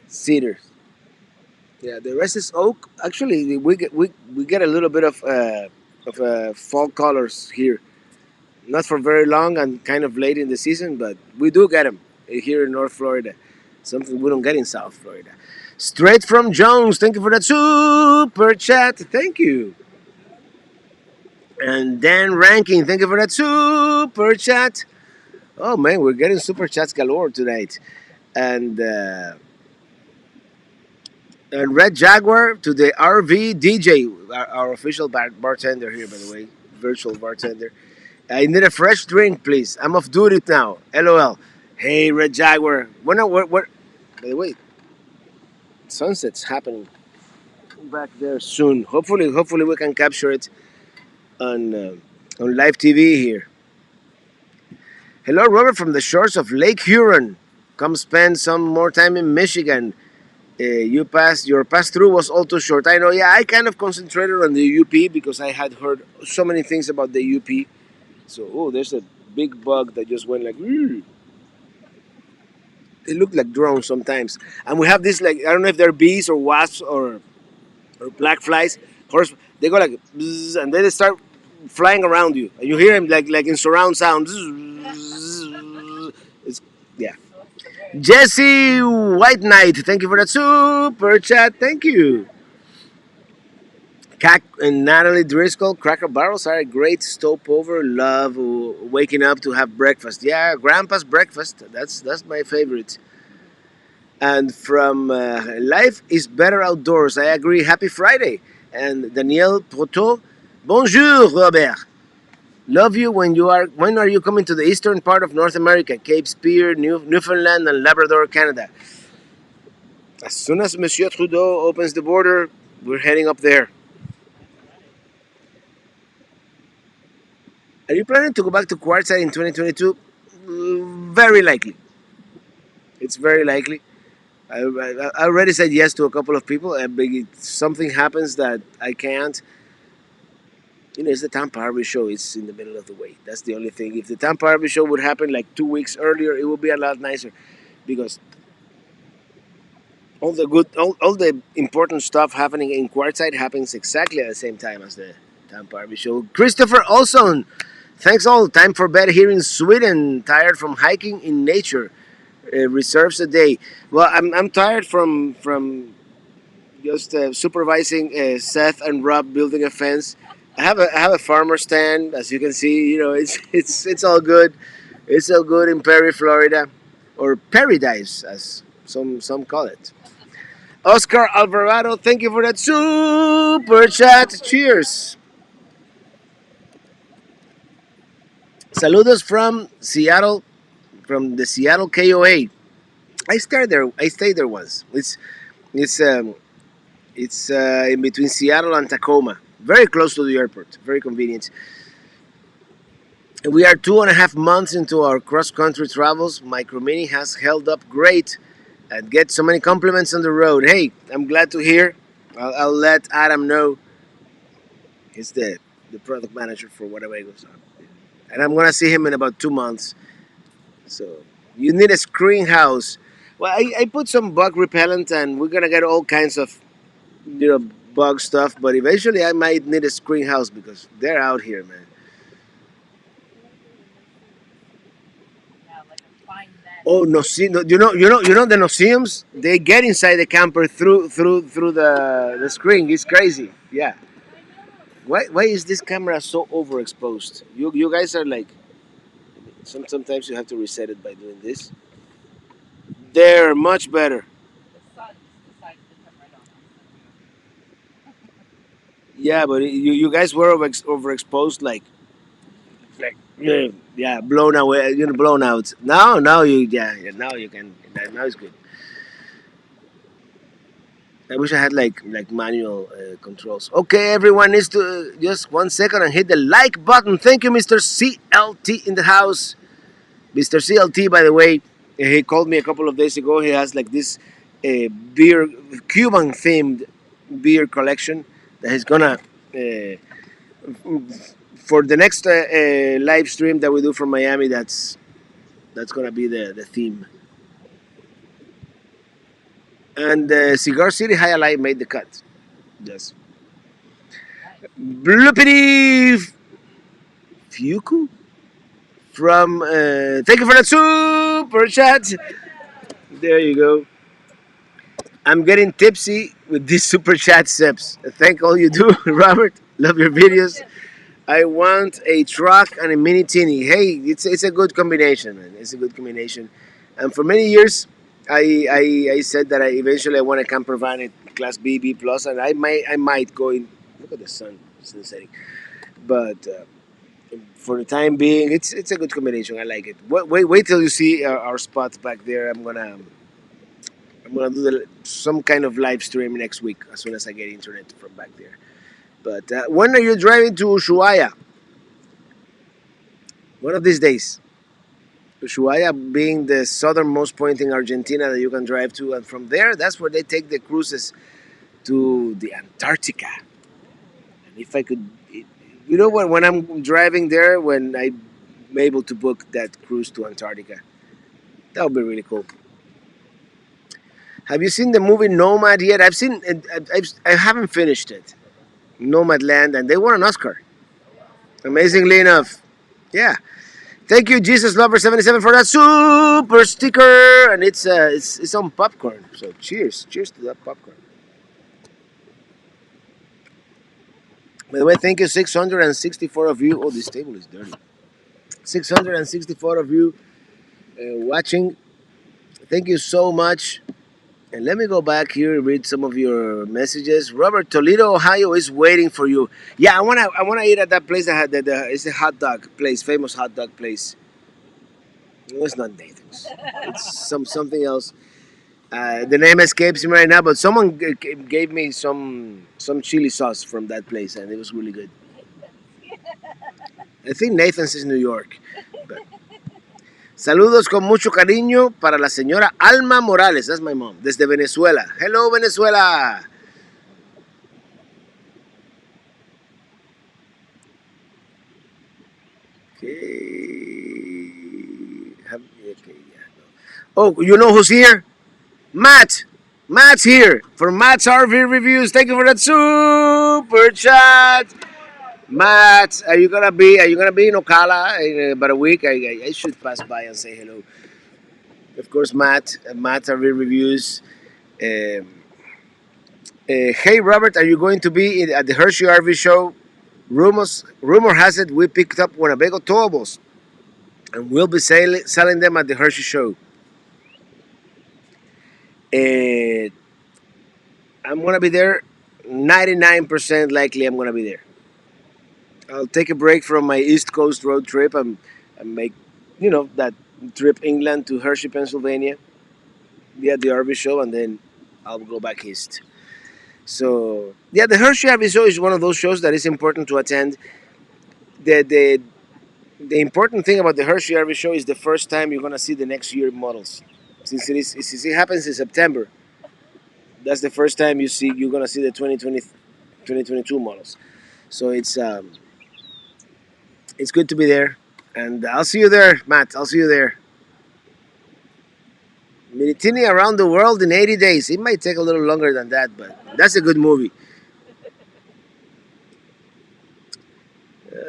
Cedar. Yeah, the rest is oak. Actually, we get a little bit of fall colors here. Not for very long and kind of late in the season, but we do get them here in North Florida. Something we don't get in South Florida. Straight from Jones. Thank you for that super chat. Thank you. And Dan Ranking. Thank you for that super chat. Oh man, we're getting super chats galore tonight. And Red Jaguar to the RV DJ, our official bartender here, by the way, virtual bartender. I need a fresh drink, please. I'm off duty now. LOL. Hey, Red Jaguar. What? By the way, sunset's happening back there soon. Hopefully we can capture it on live TV here. Hello, Robert from the shores of Lake Huron. Come spend some more time in Michigan. Your pass through was all too short. I know. Yeah, I kind of concentrated on the UP because I had heard so many things about the UP. So, oh, there's a big bug that just went like. They look like drones sometimes, and we have this like I don't know if they're bees or wasps or black flies. Horse, they go like, bzz, and then they start flying around you, and you hear them like in surround sound. Bzz, Yeah. Jesse White Knight, thank you for that super chat. Thank you. Cac and Natalie Driscoll, Cracker Barrels are a great stopover. Love waking up to have breakfast. Yeah, Grandpa's breakfast. That's my favorite. And from Life is Better Outdoors. I agree. Happy Friday. And Danielle Proto, bonjour, Robert. Love you. When are you coming to the eastern part of North America? Cape Spear, Newfoundland, and Labrador, Canada. As soon as Monsieur Trudeau opens the border, we're heading up there. Are you planning to go back to Quartzsite in 2022? Very likely. It's very likely. I already said yes to a couple of people. If something happens that I can't, it's the Tampa Harvey show. It's in the middle of the way. That's the only thing. If the Tampa Harvey show would happen like 2 weeks earlier, it would be a lot nicer because all the important stuff happening in Quartzsite happens exactly at the same time as the Tampa Harvey show. Christopher Olson, thanks all. Time for bed here in Sweden. Tired from hiking in nature. Reserves a day. Well, I'm tired from just supervising Seth and Rob building a fence. I have a farmer stand, as you can see. It's all good. It's all good in Perry, Florida, or Paradise, as some call it. Oscar Alvarado, thank you for that super chat. Cheers. Saludos from Seattle, from the Seattle KOA. I stayed there once. It's in between Seattle and Tacoma, very close to the airport, very convenient. We are 2.5 months into our cross country travels. Micro Mini has held up great and get so many compliments on the road. Hey, I'm glad to hear. I'll let Adam know. He's the product manager for whatever goes on. And I'm going to see him in about 2 months. So you need a screen house. Well, I put some bug repellent and we're going to get all kinds of you know bug stuff, but eventually I might need a screen house because they're out here, man. Oh no, see, no, you know the museums. They get inside the camper through the screen. It's crazy. Yeah. Why is this camera so overexposed? You guys are like sometimes you have to reset it by doing this. They're much better. Yeah, but you guys were overexposed like yeah, blown away, blown out. Now you yeah, now you can now it's good. I wish I had like manual controls. Okay, everyone needs to just 1 second and hit the like button. Thank you, Mr. CLT in the house. Mr. CLT, by the way, he called me a couple of days ago. He has like this beer, Cuban themed beer collection that he's gonna for the next live stream that we do from Miami. That's gonna be the theme. And Cigar City High Alive made the cut. Yes. Bloopity Fuku from. Thank you for that super chat. There you go. I'm getting tipsy with these super chat steps. Thank all you do, Robert. Love your videos. I want a truck and a Minitini. Hey, it's a good combination, man. It's a good combination. And for many years, I said that I want a camper van at class B plus, and I might go in. Look at the sun, it's setting. But for the time being, it's a good combination. I like it. Wait till you see our spots back there. I'm gonna do some kind of live stream next week as soon as I get internet from back there. But when are you driving to Ushuaia? One of these days. Ushuaia being the southernmost point in Argentina that you can drive to, and from there, that's where they take the cruises to the Antarctica. And if I could, when I'm driving there, when I'm able to book that cruise to Antarctica, that would be really cool. Have you seen the movie Nomad yet? I've seen it. I haven't finished it. Nomadland, and they won an Oscar. Amazingly enough, yeah. Thank you, Jesus Lover 77 for that super sticker, and it's on popcorn. So cheers to that popcorn. By the way, thank you 664 of you. Oh, this table is dirty. 664 of you watching. Thank you so much. And let me go back here and read some of your messages. Robert, Toledo, Ohio is waiting for you. Yeah, I wanna eat at that place that had it's a hot dog place, famous hot dog place. No, it's not Nathan's. It's something else. The name escapes me right now, but someone gave me some chili sauce from that place, and it was really good. I think Nathan's is New York. But saludos con mucho cariño para la señora Alma Morales. That's my mom. Desde Venezuela. Hello, Venezuela. Okay. Okay, yeah. Oh, you know who's here? Matt. Matt's here for Matt's RV reviews. Thank you for that super chat. Matt, are you gonna be in Ocala in about a week? I should pass by and say hello. Of course, Matt's RV reviews. Um, hey Robert, are you going to be at the Hershey RV show? Rumor has it we picked up Winnebago towables and we'll be selling them at the Hershey show. Uh, I'm gonna be there. 99% likely I'm gonna be there. I'll take a break from my East Coast road trip and make, that trip England to Hershey, Pennsylvania. Be at the RV show and then I'll go back east. So yeah, the Hershey RV show is one of those shows that is important to attend. The important thing about the Hershey RV show is the first time you're gonna see the next year models. Since it happens in September, that's the first time you're gonna see the 2022 models. So it's good to be there, and I'll see you there, Matt. I'll see you there. Minitini around the world in 80 days. It might take a little longer than that, but that's a good movie.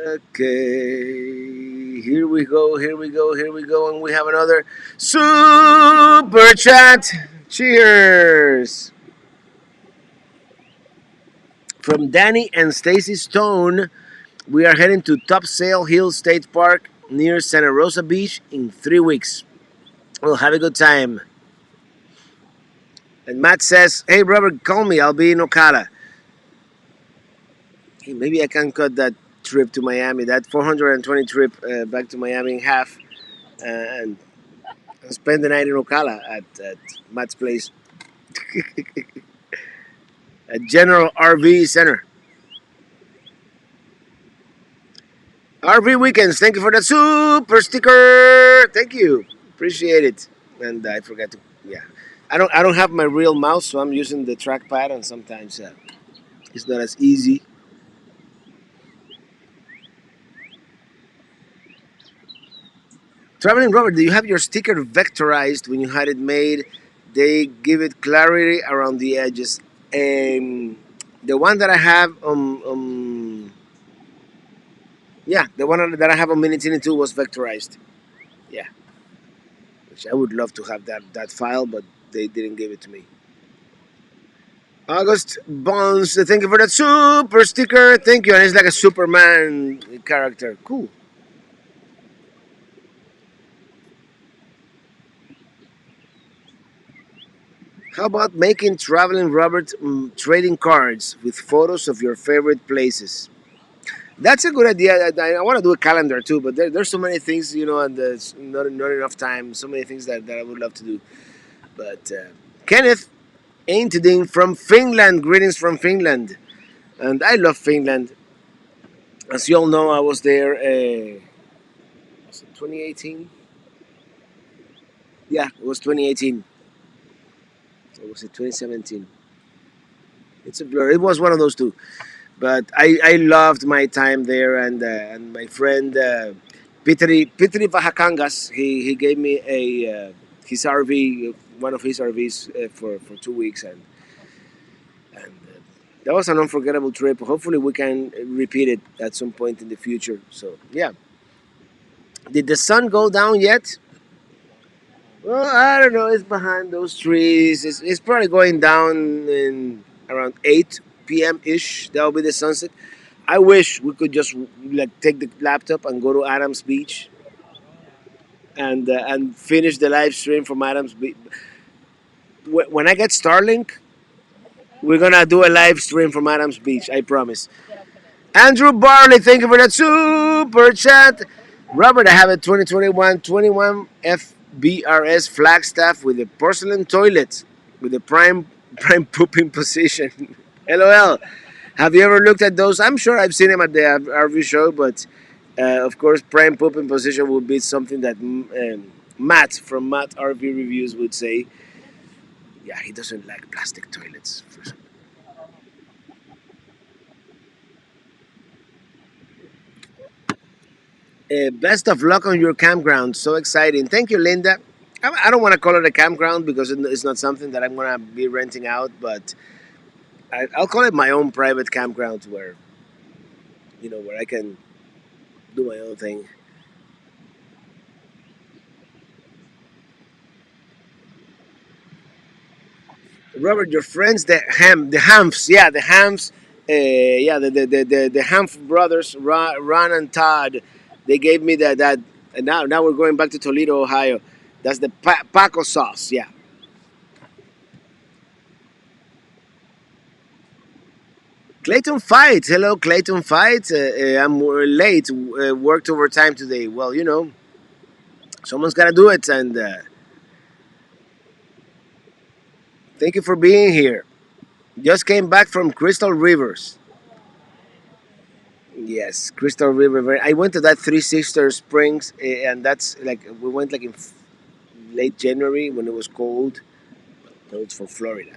Okay, here we go, and we have another super chat. Cheers from Danny and Stacy Stone. We are heading to Topsail Hill State Park near Santa Rosa Beach in 3 weeks. We'll have a good time. And Matt says, "Hey Robert, call me. I'll be in Ocala." Hey, maybe I can cut that trip to Miami, that 420 trip back to Miami in half, and spend the night in Ocala at Matt's place, at General RV Center. RV Weekends, thank you for the super sticker. Thank you, appreciate it. And I forgot to, yeah, I don't have my real mouse, so I'm using the trackpad, and sometimes it's not as easy. Traveling Robert, do you have your sticker vectorized when you had it made? They give it clarity around the edges. The one that I have yeah, the one that I have on Minitini II was vectorized. Yeah, which I would love to have that file, but they didn't give it to me. August Bones, thank you for that super sticker. Thank you, and it's like a Superman character. Cool. How about making Traveling Robert trading cards with photos of your favorite places? That's a good idea. I want to do a calendar too, but there's so many things, and there's not enough time. So many things that I would love to do. But Kenneth Einteding from Finland, greetings from Finland, and I love Finland. As you all know, I was there. Was it 2018? Yeah, it was 2018. Or was it 2017? It's a blur. It was one of those two. But I loved my time there, and my friend Pitri Vahakangas, he gave me his RV, one of his RVs for 2 weeks, and that was an unforgettable trip. Hopefully we can repeat it at some point in the future. So yeah, Did the sun go down yet? Well, I don't know. It's behind those trees. It's probably going down in around 8 p.m. ish. That will be the sunset. I wish we could just like take the laptop and go to Adams Beach and finish the live stream from Adams Beach. When I get Starlink, we're gonna do a live stream from Adams Beach. I promise. Andrew Barley, thank you for that super chat. Robert, I have a 2021 21 FBRS Flagstaff with a porcelain toilet with a prime pooping position. LOL. Have you ever looked at those? I'm sure I've seen them at the RV show, but of course, prime pooping position would be something that Matt from Matt RV Reviews would say. Yeah, he doesn't like plastic toilets. Best of luck on your campground. So exciting. Thank you, Linda. I don't want to call it a campground because it's not something that I'm going to be renting out, but I'll call it my own private campground where, where I can do my own thing. Robert, your friends, the Hamps, yeah, the Hamps, yeah, the Hamp brothers, Ron and Todd, they gave me that, and now we're going back to Toledo, Ohio. That's the Paco sauce, yeah. Clayton Fight, hello, Clayton Fight. I'm late. Worked overtime today. Well, someone's got to do it, and thank you for being here. Just came back from Crystal Rivers. Yes, Crystal River. I went to that Three Sisters Springs, and that's like we went like in late January when it was cold. No, it's for Florida,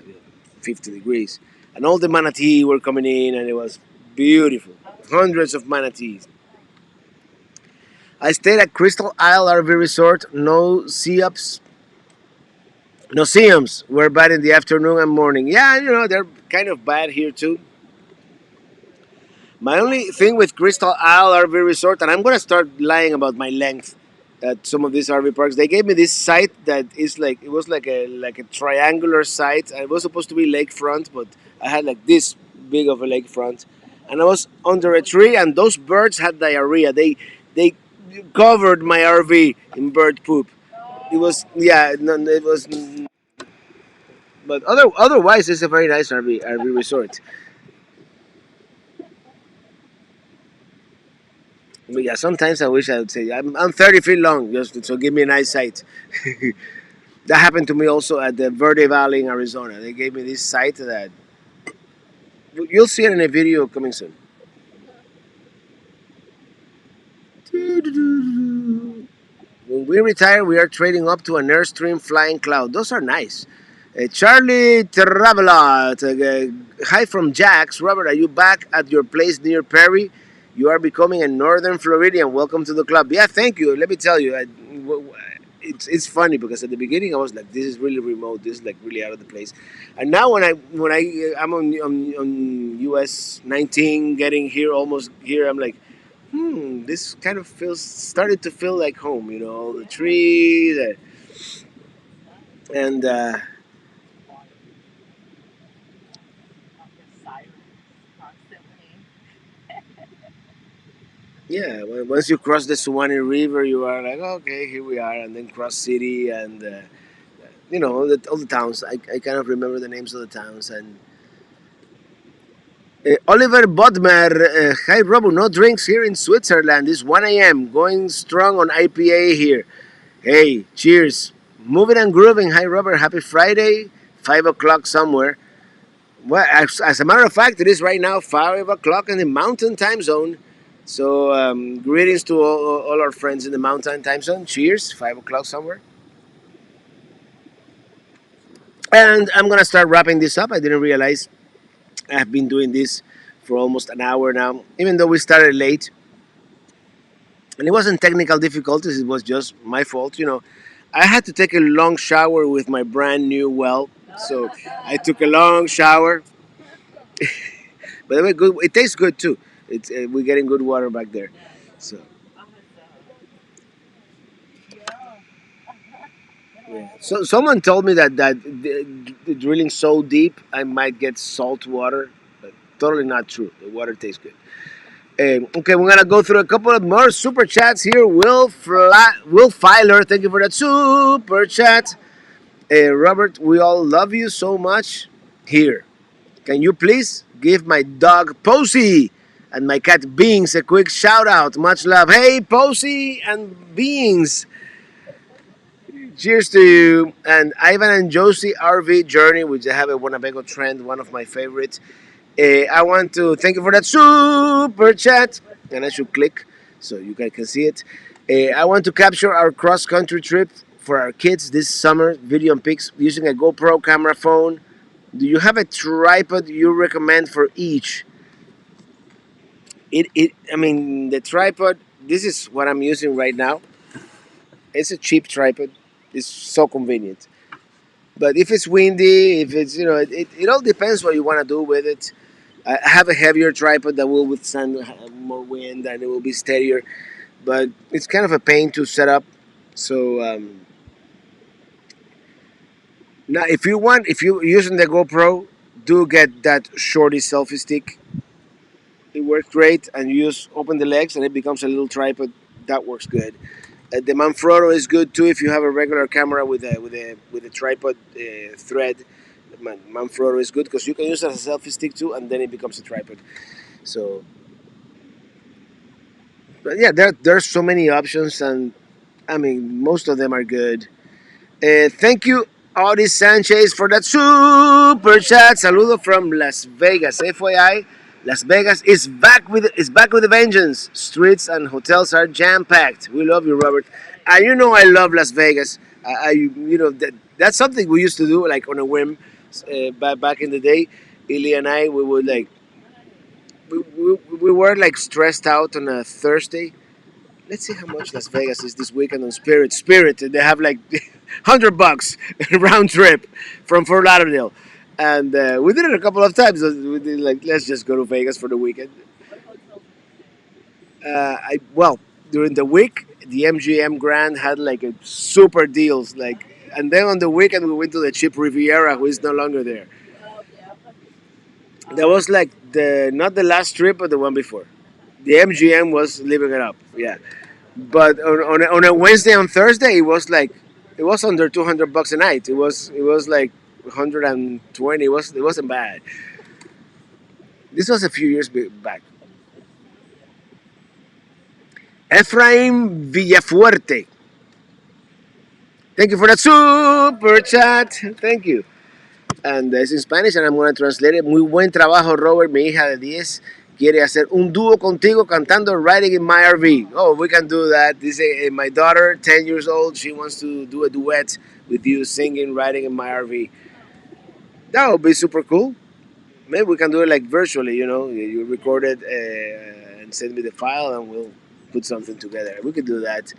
50 degrees, and all the manatee were coming in, and it was beautiful. Hundreds of manatees. I stayed at Crystal Isle RV Resort. No sea-ups, no seums were bad in the afternoon and morning. Yeah, they're kind of bad here too. My only thing with Crystal Isle RV Resort, and I'm gonna start lying about my length at some of these RV parks. They gave me this site that is like it was like a triangular site, and it was supposed to be lakefront, but I had like this big of a lakefront, and I was under a tree, and those birds had diarrhea. They covered my RV in bird poop. It was yeah, no, it was, but otherwise it's a very nice RV resort. But yeah, sometimes I wish I would say I'm 30 feet long, just so give me a nice sight. That happened to me also at the Verde Valley in Arizona. They gave me this site that you'll see it in a video coming soon. When we retire, we are trading up to an Airstream Flying Cloud. Those are nice. Charlie Travelot, hi from Jax. Robert, are you back at your place near Perry? You are becoming a Northern Floridian. Welcome to the club. Yeah, thank you. Let me tell you, it's funny because at the beginning I was like, this is really remote. This is like really out of the place. And now I'm on US 19, getting here almost here, I'm like, this kind of started to feel like home. The trees and yeah, once you cross the Suwannee River, you are like, okay, here we are, and then cross city and all the towns. I kind of remember the names of the towns. And Oliver Bodmer, hi Robo, no drinks here in Switzerland. It's 1 a.m. Going strong on IPA here. Hey, cheers. Moving and grooving. Hi Robert, happy Friday. 5 o'clock somewhere. Well, as a matter of fact, it is right now 5 o'clock in the Mountain Time Zone. So greetings to all our friends in the Mountain Time Zone. Cheers, 5 o'clock somewhere. And I'm gonna start wrapping this up. I didn't realize I have been doing this for almost an hour now, even though we started late. And it wasn't technical difficulties; it was just my fault. I had to take a long shower with my brand new well, so I took a long shower. By the way, good. It tastes good too. We're getting good water back there. So Yeah. So someone told me that the drilling so deep, I might get salt water, but totally not true. The water tastes good. Okay, we're gonna go through a couple of more super chats here. Will Filer, thank you for that super chat. Robert, we all love you so much. Here, can you please give my dog Posey and my cat Beans a quick shout out? Much love. Hey, Posey and Beans. Cheers to you. And Ivan and Josie RV Journey, which I have a Winnebago trend, one of my favorites. I want to thank you for that super chat. And I should click so you guys can see it. I want to capture our cross country trip for our kids this summer, video and pics using a GoPro camera phone. Do you have a tripod you recommend for each? I mean, the tripod, this is what I'm using right now. It's a cheap tripod. It's so convenient. But if it's windy, if it's, it all depends what you want to do with it. I have a heavier tripod that will withstand more wind and it will be steadier. But it's kind of a pain to set up. So now, if you're using the GoPro, do get that shorty selfie stick. It works great, and you just open the legs and it becomes a little tripod. That works good. The Manfrotto is good too if you have a regular camera with a tripod thread. Manfrotto is good because you can use it as a selfie stick too, and then it becomes a tripod. So, but yeah, there's so many options, and I mean most of them are good. Thank you, Audie Sanchez, for that super chat. Saludo from Las Vegas. FYI, Las Vegas is back with a vengeance. Streets and hotels are jam packed. We love you, Robert. And you know I love Las Vegas. That's something we used to do like on a whim. Back in the day, Ili and I we would like we were like stressed out on a Thursday. Let's see how much Las Vegas is this weekend on Spirit. Spirit, they have like $100 round trip from Fort Lauderdale, and we did it a couple of times. We did like let's just go to Vegas for the weekend. Well, during the week, the MGM Grand had like a super deals, like, and then on the weekend we went to the cheap Riviera, who is no longer there. That was like the not the last trip, but the one before. The MGM was living it up, yeah. But on a Wednesday and Thursday, it was under $200 a night. It was like 120. It wasn't bad. This was a few years back. Efraim Villafuerte, thank you for that super chat. Thank you. And it's in Spanish, and I'm going to translate it. Muy buen trabajo, Robert. Mi hija de 10 quiere hacer un dúo contigo cantando Riding in My RV. Oh, we can do that. This my daughter, 10 years old, she wants to do a duet with you singing Riding in My RV. That would be super cool. Maybe we can do it like virtually, you record it and send me the file and we'll put something together. We could do that.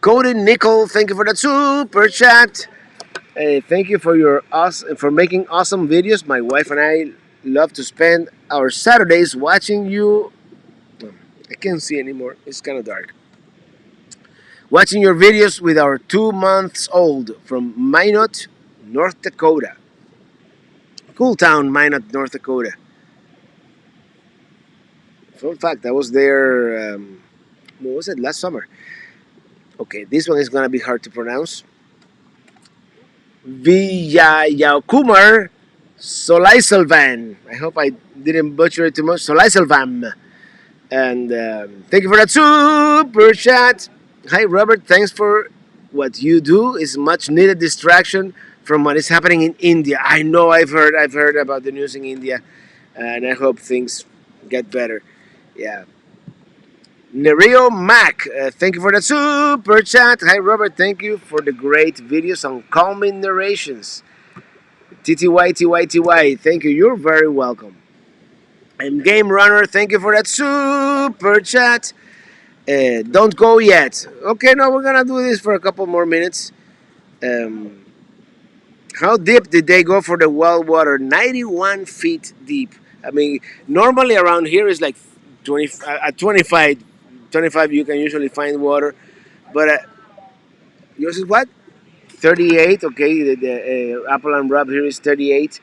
Cody Nickel, thank you for that super chat. Thank you for making awesome videos. My wife and I love to spend our Saturdays watching you. I can't see anymore. It's kind of dark. Watching your videos with our 2 months old from Minot, North Dakota. Cool town, Minot, North Dakota. Fun fact, I was there. What was it? Last summer. Okay, this one is gonna be hard to pronounce. Vijayakumar Solaiselvan. I hope I didn't butcher it too much. Solaiselvan. And thank you for that super chat. Hi, Robert. Thanks for what you do. Is much needed distraction from what is happening in India. I know I've heard about the news in India, and I hope things get better. Yeah. Nereo Mac, thank you for the super chat. Hi, Robert. Thank you for the great videos on calming narrations. TTY. Thank you. You're very welcome. And Game Runner, thank you for that super chat. Don't go yet. Okay, no, we're gonna do this for a couple more minutes. How deep did they go for the well water? 91 feet deep. I mean, normally around here is like 25 25 you can usually find water, but yours is what? 38. Okay, the apple and rub here is 38.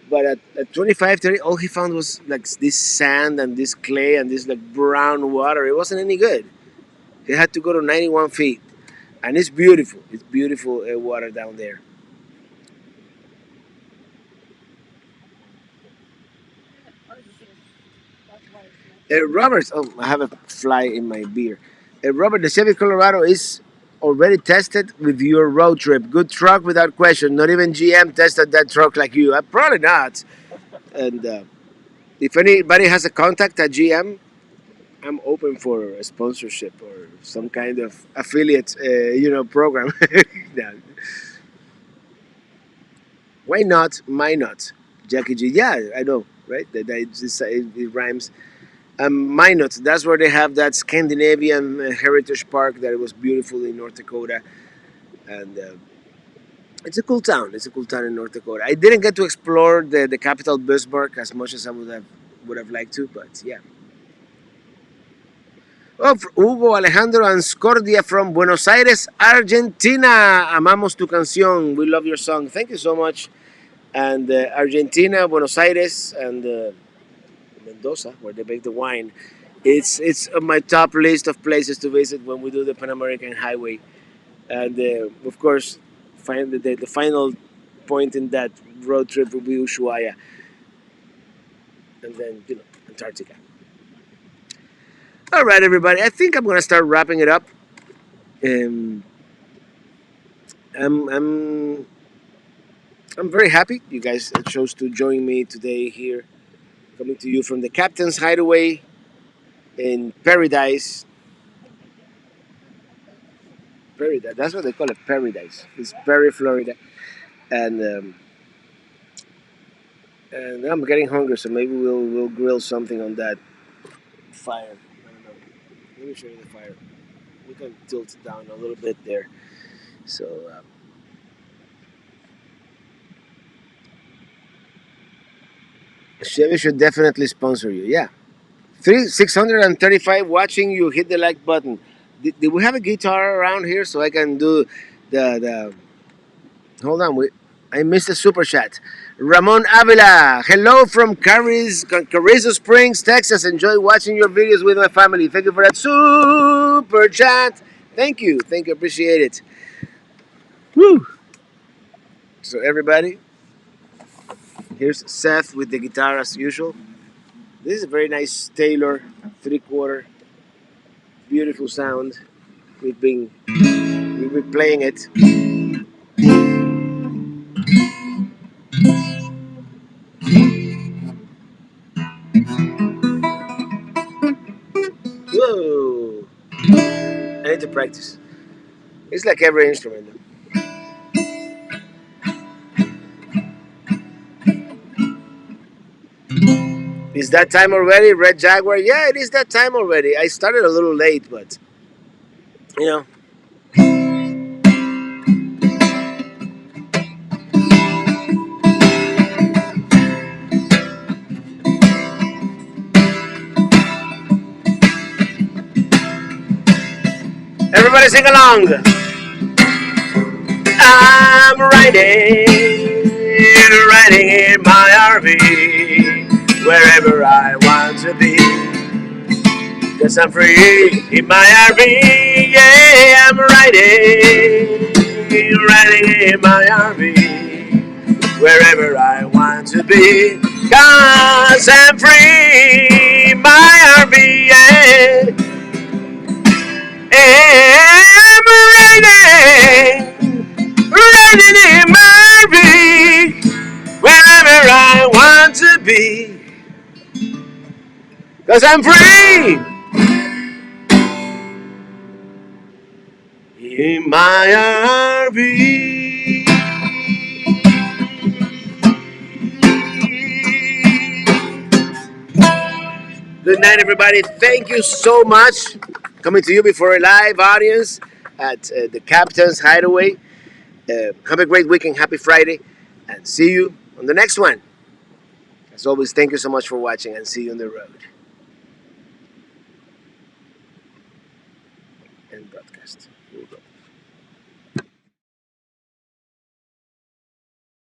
But at 25, 30, all he found was like this sand and this clay and this like brown water. It wasn't any good. He had to go to 91 feet, and it's beautiful. It's beautiful water down there. Robert, oh, I have a fly in my beer. Robert, the Chevy Colorado is already tested with your road trip. Good truck without question. Not even GM tested that truck like you. Probably not. And if anybody has a contact at GM, I'm open for a sponsorship or some kind of affiliate, program. Yeah. Why not? My not. Jackie G. Yeah, I know, right? It rhymes. Minot, that's where they have that Scandinavian heritage park that was beautiful in North Dakota, and it's a cool town. It's a cool town in North Dakota. I didn't get to explore the capital Bismarck as much as I would have liked to, but yeah. Oh, Hugo, Alejandro, and Scordia from Buenos Aires, Argentina. Amamos tu canción. We love your song. Thank you so much. And Argentina, Buenos Aires, and Mendoza, where they make the wine. It's on my top list of places to visit when we do the Pan American Highway, and of course, find the final point in that road trip will be Ushuaia, and then Antarctica. All right, everybody. I think I'm gonna start wrapping it up. Um, I'm I'm I'm very happy you guys chose to join me today here, coming to you from the Captain's Hideaway in Paradise. Paradise. That's what they call it, Paradise. It's Perry, Florida, and I'm getting hungry, so maybe we'll grill something on that fire. I don't know. Let me show you the fire. We can tilt it down a little bit there. So Chevy should definitely sponsor you. Yeah, 635 watching you. Hit the like button. Did we have a guitar around here so I can do the hold on, I missed a super chat. Ramon Avila, hello from Carrizo Springs, Texas. Enjoy watching your videos with my family. Thank you for that super chat. Thank you, appreciate it. Woo! So everybody, here's Seth with the guitar as usual. This is a very nice Taylor 3/4, beautiful sound. We've been playing it. Whoa! I need to practice. It's like every instrument. Is that time already, Red Jaguar? Yeah, it is that time already. I started a little late, but you know. Everybody sing along. I'm riding in my RV, wherever I want to be. 'Cause I'm free in my RV. Yeah, I'm riding in my RV, wherever I want to be. 'Cause I'm free in my RV. Yeah, I'm riding in my RV, wherever I want to be. 'Cause I'm free in my RV. Good night, everybody. Thank you so much. Coming to you before a live audience at the Captain's Hideaway. Have a great weekend. Happy Friday. And see you on the next one. As always, thank you so much for watching and see you on the road. broadcast.